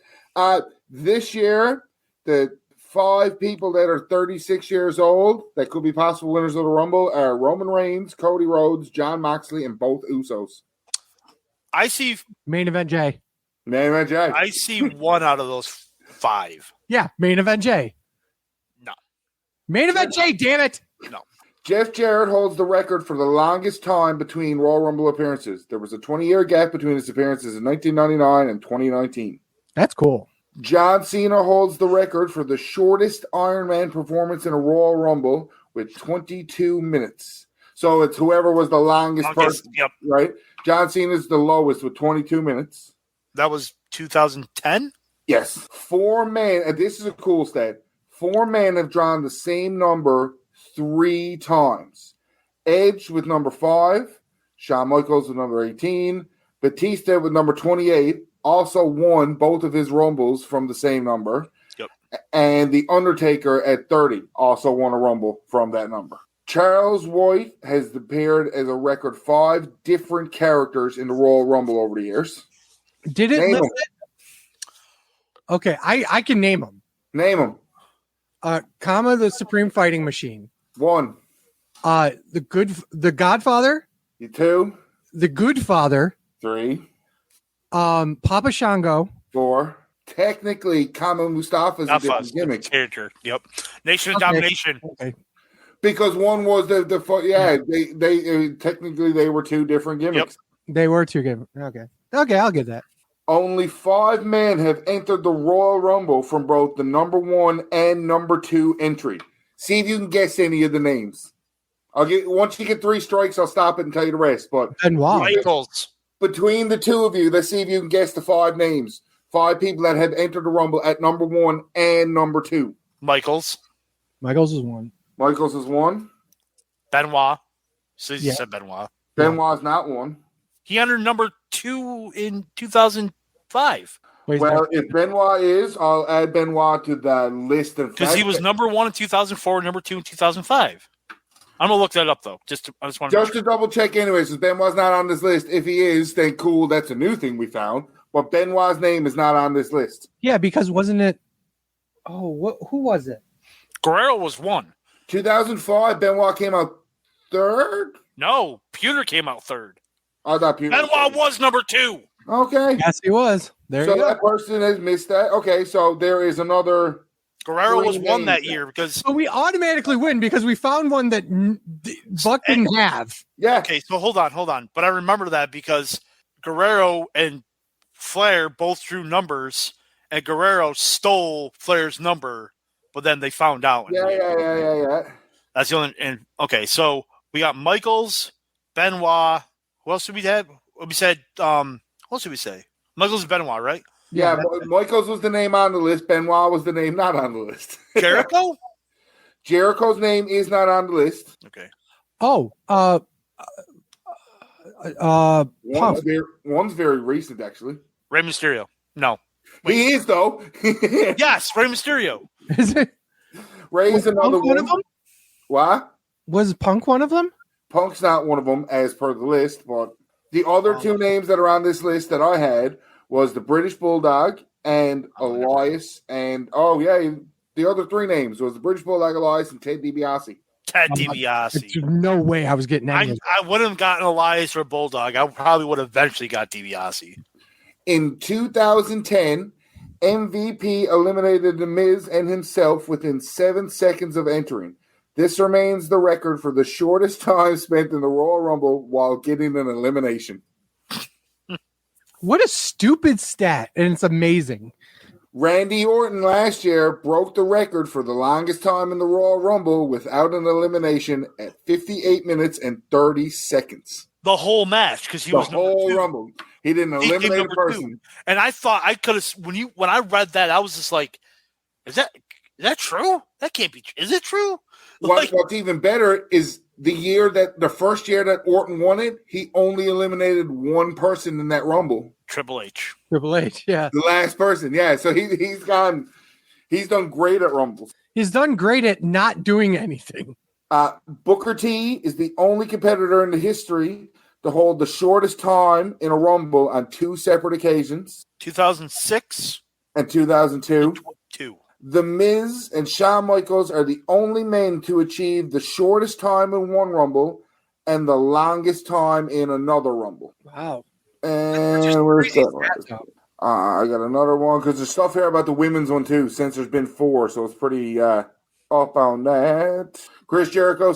this year, the 5 people that are 36 years old that could be possible winners of the Rumble are Roman Reigns, Cody Rhodes, Jon Moxley, and both Usos. I see Main Event Jay. Main Event Jay. I see 1 out of those 5. Yeah, Main Event Jay. No. Main Event Jay, damn it. No. Jeff Jarrett holds the record for the longest time between Royal Rumble appearances. There was a 20-year gap between his appearances in 1999 and 2019. That's cool. John Cena holds the record for the shortest Iron Man performance in a Royal Rumble with 22 minutes. So it's whoever was the longest person, yep. Right? John Cena's the lowest with 22 minutes. That was 2010? Yes. 4 men, and this is a cool stat, 4 men have drawn the same number 3 times. Edge with number 5, Shawn Michaels with number 18, Batista with number 28, also won both of his Rumbles from the same number. Yep. And The Undertaker at 30 also won a Rumble from that number. Charles White has appeared as a record 5 different characters in the Royal Rumble over the years. Did it list it? Okay, I can name them. Name them. Comma the Supreme Fighting Machine. 1. The Godfather. 2. The Good Father. 3. Papa Shango. 4. Technically, Kama Mustafa's a different gimmick. Character. Yep. Nation of Domination. Okay. Because one was they technically they were 2 different gimmicks. Yep. They were 2 gimmicks. Okay, I'll get that. Only 5 men have entered the Royal Rumble from both the number 1 and number 2 entry. See if you can guess any of the names. Once you get 3 strikes, I'll stop it and tell you the rest. But Michaels. Between the 2 of you, let's see if you can guess the 5 names. 5 people that have entered the Rumble at number 1 and number 2. Michaels is 1. Michaels is 1. Benoit. So you said Benoit. Benoit's not 1. He entered number 2 in 2005. Well, if Benoit is, I'll add Benoit to the list. Because he was number 1 in 2004, number 2 in 2005. I'm going to look that up, though. I just want to double check anyways, since Benoit's not on this list. If he is, then cool. That's a new thing we found. But Benoit's name is not on this list. Yeah, because wasn't it? Oh, who was it? Guerrero was 1. 2005, Benoit came out 3rd? No, Pewter came out 3rd. I thought Pewter Benoit was number 2. Okay. Yes, he was. There you go. So that person has missed that. Okay, so there is another. Guerrero was 1 that year because. So we automatically win because we found one that Buck didn't have. Yeah. Okay, so hold on. But I remember that because Guerrero and Flair both drew numbers, and Guerrero stole Flair's number, but then they found out. Yeah. That's the only. And okay, so we got Michaels, Benoit. Who else did we have? We said. What else did we say? Michaels and Benoit, right? Yeah, Michaels was the name on the list. Benoit was the name not on the list. Jericho? Jericho's name is not on the list. Okay. Oh, one's very recent, actually. Rey Mysterio. No. Wait. He is, though. Yes, Rey Mysterio. Is it? Rey's another one. Of them? What? Was Punk one of them? Punk's not one of them, as per the list, but the other 2 names that are on this list that I had was the British Bulldog and Elias, and the other 3 names was the British Bulldog, Elias, and Ted DiBiase. Ted DiBiase. There's no way I was getting any of I wouldn't have gotten Elias or Bulldog. I probably would have eventually got DiBiase. In 2010, MVP eliminated The Miz and himself within 7 seconds of entering. This remains the record for the shortest time spent in the Royal Rumble while getting an elimination. What a stupid stat, and it's amazing. Randy Orton last year broke the record for the longest time in the Royal Rumble without an elimination at 58 minutes and 30 seconds. The whole match, because he was the whole 2. Rumble. He didn't eliminate a person. 2. And I thought I could have when I read that, I was just like, is that true? That can't be. Is it true? What's even better is the first year that Orton won it, he only eliminated 1 person in that Rumble. Triple H, yeah. The last person, yeah. So he's done great at Rumbles. He's done great at not doing anything. Booker T is the only competitor in the history to hold the shortest time in a Rumble on 2 separate occasions. 2006 and 2002. The Miz and Shawn Michaels are the only men to achieve the shortest time in one Rumble and the longest time in another Rumble. Wow. And where's that? I got another one because there's stuff here about the women's one too, since there's been 4, so it's pretty up on that. Chris Jericho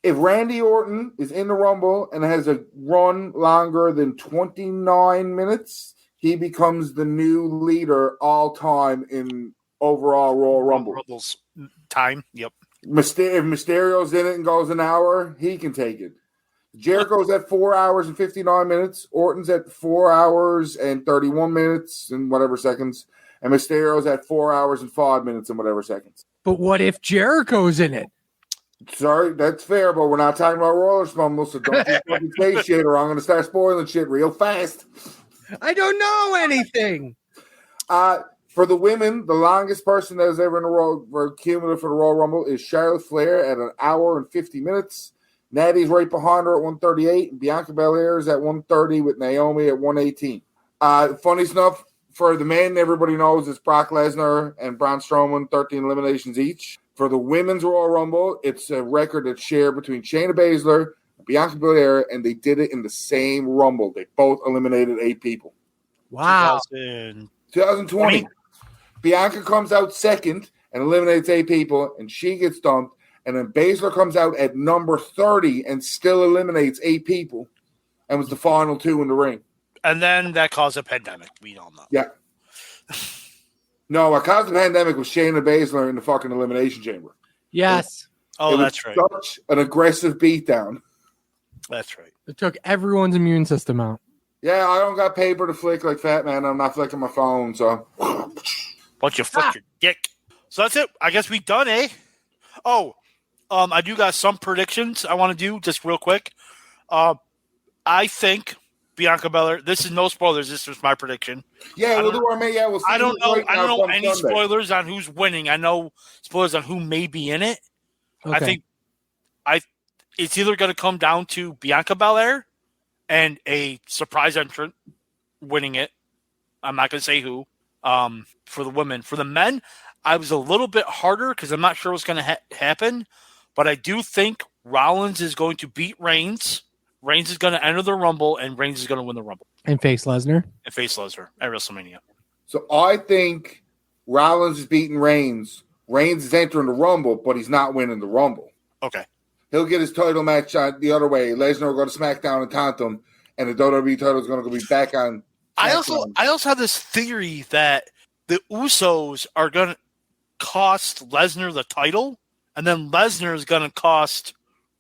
if Randy Orton is in the Rumble and has a run longer than 29 minutes, he becomes the new leader all time in overall Royal Rumble. Rumble's time, yep. If Mysterio's in it and goes an hour, he can take it. Jericho's at 4 hours and 59 minutes. Orton's at 4 hours and 31 minutes and whatever seconds. And Mysterio's at 4 hours and 5 minutes and whatever seconds. But what if Jericho's in it? Sorry, that's fair, but we're not talking about Royal Rumble, so don't fucking say shit or I'm going to start spoiling shit real fast. I don't know anything. For the women, the longest person that is ever in the Royal cumulative for the Royal Rumble is Charlotte Flair at 1 hour and 50 minutes. Natty's right behind her at 138, and Bianca Belair is at 130 with Naomi at 118. Funny For the men, everybody knows it's Brock Lesnar and Braun Strowman, 13 eliminations each. For the women's Royal Rumble, it's a record that's shared between Shayna Baszler and Bianca Belair, and they did it in the same Rumble. They both eliminated 8 people. Wow. 2020. Bianca comes out second and eliminates 8 people, and she gets dumped. And then Baszler comes out at number 30 and still eliminates 8 people and was the final 2 in the ring. And then that caused a pandemic. We all know. Yeah. No, what caused the pandemic was Shayna Baszler in the fucking elimination chamber. Yes. Oh, that's right. Such an aggressive beatdown. That's right. It took everyone's immune system out. Yeah, I don't got paper to flick like Fat Man. I'm not flicking my phone, so. But you flick your dick. So that's it. I guess we done, eh? Oh, I do got some predictions I want to do just real quick. I think Bianca Belair. This is no spoilers. This was my prediction. Yeah, we'll do our May. Yeah, we'll see. I don't know. Right I don't know any Sunday. spoilers on who's winning. I know spoilers on who may be in it. Okay. I think it's either going to come down to Bianca Belair and a surprise entrant winning it. I'm not going to say who. For the women, for the men, I was a little bit harder because I'm not sure what's going to happen. But I do think Rollins is going to beat Reigns. Reigns is going to enter the Rumble, and Reigns is going to win the Rumble. And face Lesnar. And face Lesnar at WrestleMania. So I think Rollins is beating Reigns. Reigns is entering the Rumble, but he's not winning the Rumble. Okay. He'll get his title match shot the other way. Lesnar will go to SmackDown and taunt him, and the WWE title is going to be back on. I also have this theory that the Usos are going to cost Lesnar the title, and then Lesnar is going to cost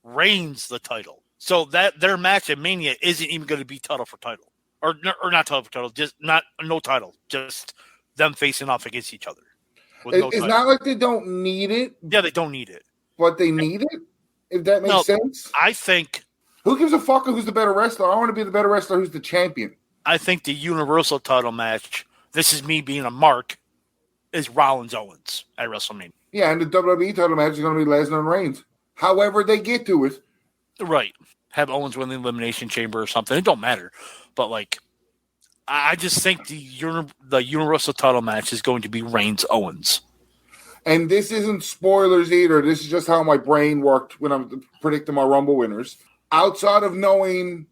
Reigns the title. So that their match at Mania isn't even going to be title for title. Or not title for title, just no title. Just them facing off against each other. It's not like they don't need it. Yeah, they don't need it. But they need it, if that makes sense. I think... Who gives a fuck who's the better wrestler? I want to be the better wrestler who's the champion. I think the Universal title match, this is me being a mark, is Rollins-Owens at WrestleMania. Yeah, and the WWE title match is going to be Lesnar and Reigns. However they get to it. Right. Have Owens win the Elimination Chamber or something. It don't matter. But, I just think the Universal title match is going to be Reigns-Owens. And this isn't spoilers either. This is just how my brain worked when I'm predicting my Rumble winners. Outside of knowing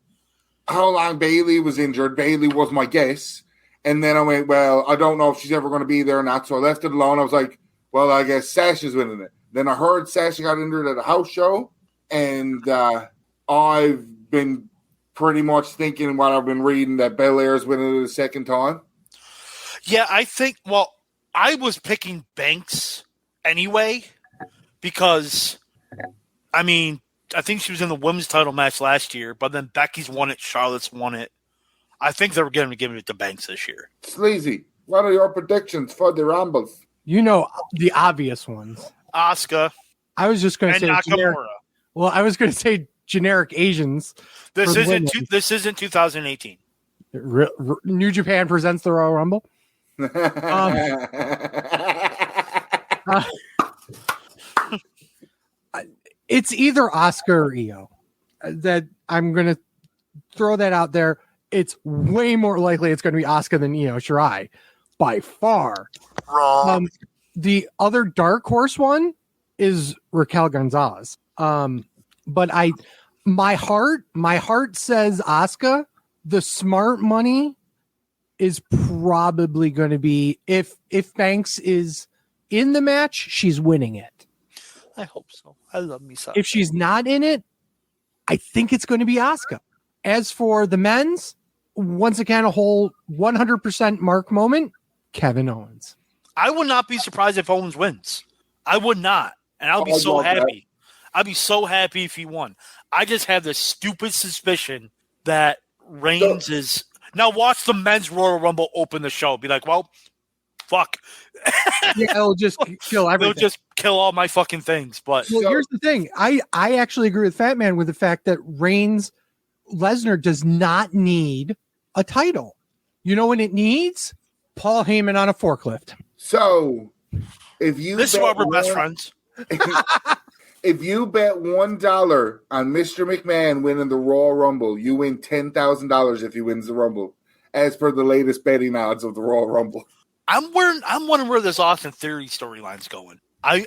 how long Bayley was injured, Bayley was my guess. And then I went, well, I don't know if she's ever going to be there or not. So I left it alone. I was like, well, I guess Sasha's winning it. Then I heard Sasha got injured at a house show. And I've been pretty much thinking what I've been reading that Belair's winning it the second time. Yeah, I think, I was picking Banks anyway because, I think she was in the women's title match last year, but then Becky's won it, Charlotte's won it. I think they're going to give it to Banks this year. Sleazy, what are your predictions for the Rumbles? You know the obvious ones. Asuka. I was just going to say Nakamura. I was going to say generic Asians. This isn't 2018. New Japan presents the Royal Rumble. It's either Asuka or Io. That I'm going to throw that out there. It's way more likely it's going to be Asuka than Io Shirai by far. Wrong. The other dark horse one is Raquel Gonzalez. But my heart says Asuka. The smart money is probably going to be if Banks is in the match, she's winning it. I hope so. I love me some. If she's not in it, I think it's going to be Asuka. As for the men's, once again, a whole 100% mark moment, Kevin Owens. I would not be surprised if Owens wins. I would not. And I'll be so happy. I'd be so happy if he won. I just have this stupid suspicion that Reigns is... Now watch the men's Royal Rumble open the show. Be like, well, fuck. Yeah, it'll just kill everything. They'll just kill all my fucking things. But here's the thing. I actually agree with Fat Man with the fact that Lesnar does not need a title. You know when it needs? Paul Heyman on a forklift. So, if you this is why we're best friends. If you bet $1 on Mr. McMahon winning the Royal Rumble, you win $10,000 if he wins the Rumble. as per the latest betting odds of the Royal Rumble. I'm wondering where this Austin Theory storyline's going. I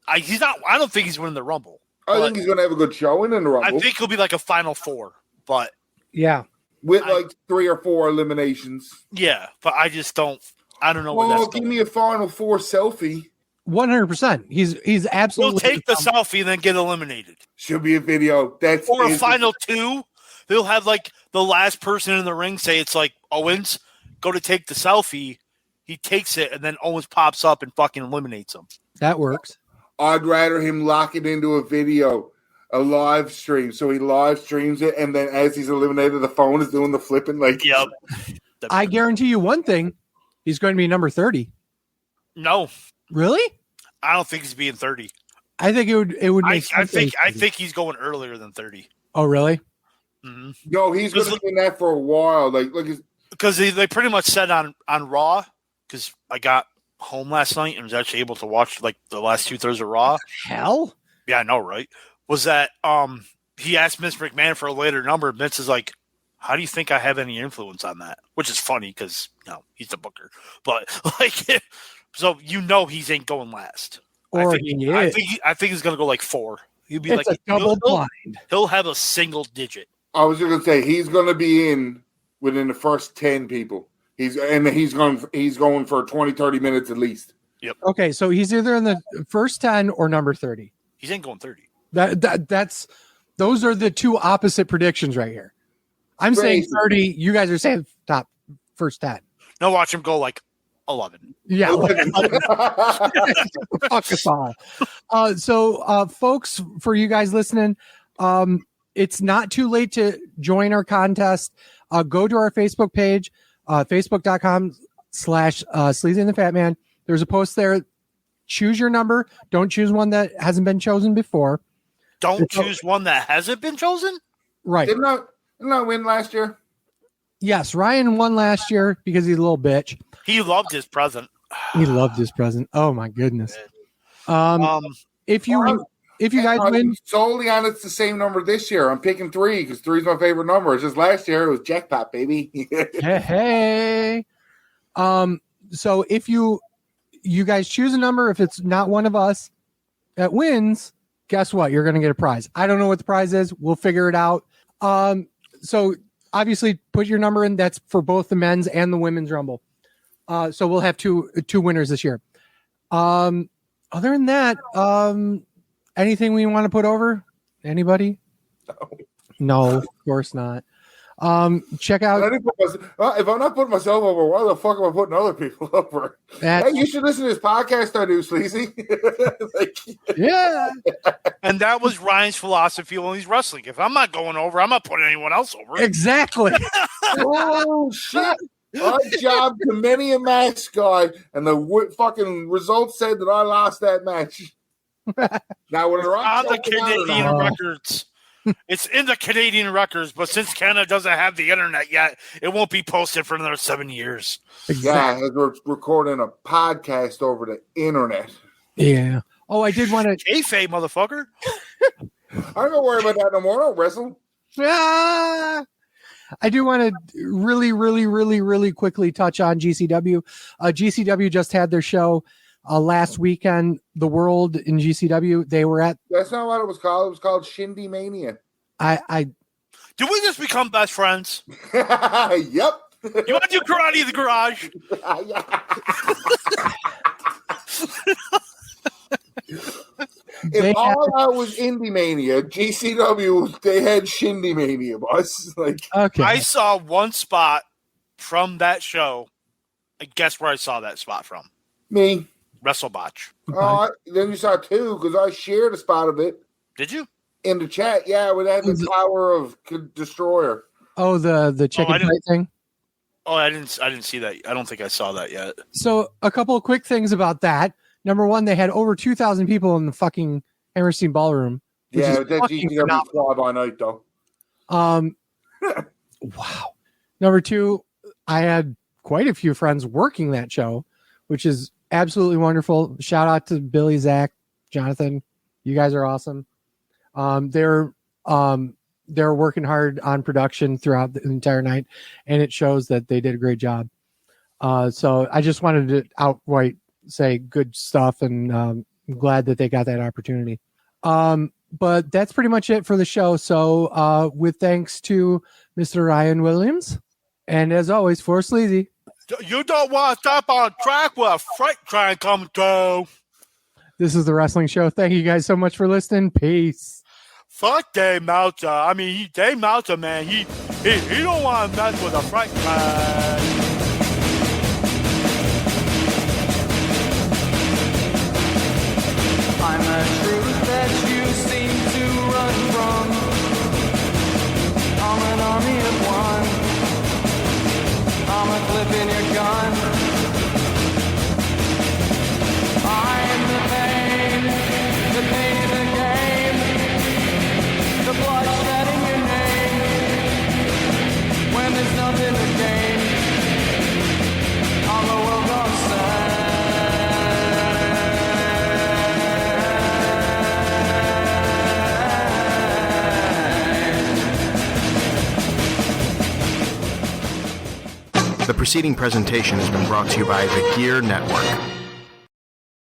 don't think he's winning the Rumble. I think he's going to have a good showing in the Rumble. I think he'll be like a Final Four, but yeah, with like 3 or 4 eliminations. Yeah, but I just don't. I don't know. Well, give me a Final Four selfie. 100%. He's absolutely. He'll take the selfie and then get eliminated. Should be a video. That's or a Final 2. They'll have like the last person in the ring say it's like Owens go to take the selfie. He takes it and then Owens pops up and fucking eliminates him. That works. I'd rather him lock it into a video, a live stream. So he live streams it, and then as he's eliminated, the phone is doing the flipping. Like, yep. I guarantee you one thing: he's going to be number 30. No, really? I don't think he's being 30. I think it would make sense. I think he's going earlier than 30. Oh, really? Mm-hmm. No, he's going to be in that for a while. Because they pretty much said on Raw. Because I got home last night and was actually able to watch like the last 2/3 of Raw. Hell? Yeah, I know, right? Was that he asked Vince McMahon for a later number. Vince is like, "How do you think I have any influence on that?" Which is funny because he's the booker, but like, so he ain't going last. Or I think he's gonna go like 4. He'll be it's like a double blind. He'll have a single digit. I was just gonna say he's gonna be in within the first 10 people. He's going for 20, 30 minutes at least. Yep. Okay, so he's either in the first 10 or number 30. He ain't going 30. That's those are the two opposite predictions right here. I'm saying 30. You guys are saying first 10. No, watch him go like 11. Yeah. Fuck us all. So folks, for you guys listening, it's not too late to join our contest. Go to our Facebook page. Facebook.com/Sleazy and the Fat Man. There's a post there. Choose your number. Don't choose one that hasn't been chosen before. Don't choose one that hasn't been chosen? Right. Didn't I win last year? Yes, Ryan won last year because he's a little bitch. He loved his present. He loved his present. Oh my goodness. If you guys win solely on it's the same number this year. I'm picking 3 because 3 is my favorite number. It's just last year it was jackpot, baby. hey. So if you guys choose a number, if it's not one of us that wins, guess what? You're going to get a prize. I don't know what the prize is. We'll figure it out. So obviously put your number in. That's for both the men's and the women's Rumble. So we'll have two winners this year. Other than that, anything we want to put over? Anybody? No, of course not. Check out. If I'm not putting myself over, why the fuck am I putting other people over? Hey, you should listen to this podcast I do, Sleazy. Yeah. And that was Ryan's philosophy when he's wrestling. If I'm not going over, I'm not putting anyone else over. Exactly. Oh, shit. I jobbed to many a match guy, and the fucking results said that I lost that match. Now, when on the Canadian records. It's in the Canadian records, but since Canada doesn't have the internet yet, it won't be posted for another 7 years. Exactly. Yeah, we're recording a podcast over the internet. Yeah. Oh, I did want to. Kayfabe, motherfucker. I'm not worried about that no more. I don't wrestle. Ah! I do want to really, really, really, really quickly touch on GCW. GCW just had their show last weekend. The World in GCW. They were at. That's not what it was called. It was called Shindy Mania. Did we just become best friends? Yep. You want to do karate in the garage? If all out was Indie Mania, GCW, they had Shindy Mania, boss. Okay. I saw one spot from that show. And guess where I saw that spot from? Me. WrestleBotch. Oh, then you saw 2 because I shared a spot of it. Did you? In the chat, yeah, with that the power of Destroyer. Oh, the chicken fight thing. Oh, I didn't see that. I don't think I saw that yet. So a couple of quick things about that. Number one, they had over 2,000 people in the fucking Hammerstein Ballroom. Yeah, that GCW fly by night though. Wow. Number 2, I had quite a few friends working that show, which is absolutely wonderful. Shout out to Billy, Zach, Jonathan. You guys are awesome. They're they're working hard on production throughout the entire night, and it shows that they did a great job. So I just wanted to outright say good stuff, and I'm glad that they got that opportunity. But that's pretty much it for the show. So with thanks to Mr. Ryan Williams, and as always, for Sleazy. You don't want to stop on track with a freight train coming through. This is the Wrestling Show. Thank you guys so much for listening. Peace. Fuck Dave Meltzer. I mean, Dave Meltzer, man, he don't want to mess with a freight train. I'm a truth that you seem to run from. I'm an army of one. I'm a clip in your gun. I'm the pain in the game, the bloodshed in your name. When there's nothing to gain, I'm the world gone sad. The preceding presentation has been brought to you by the Gear Network.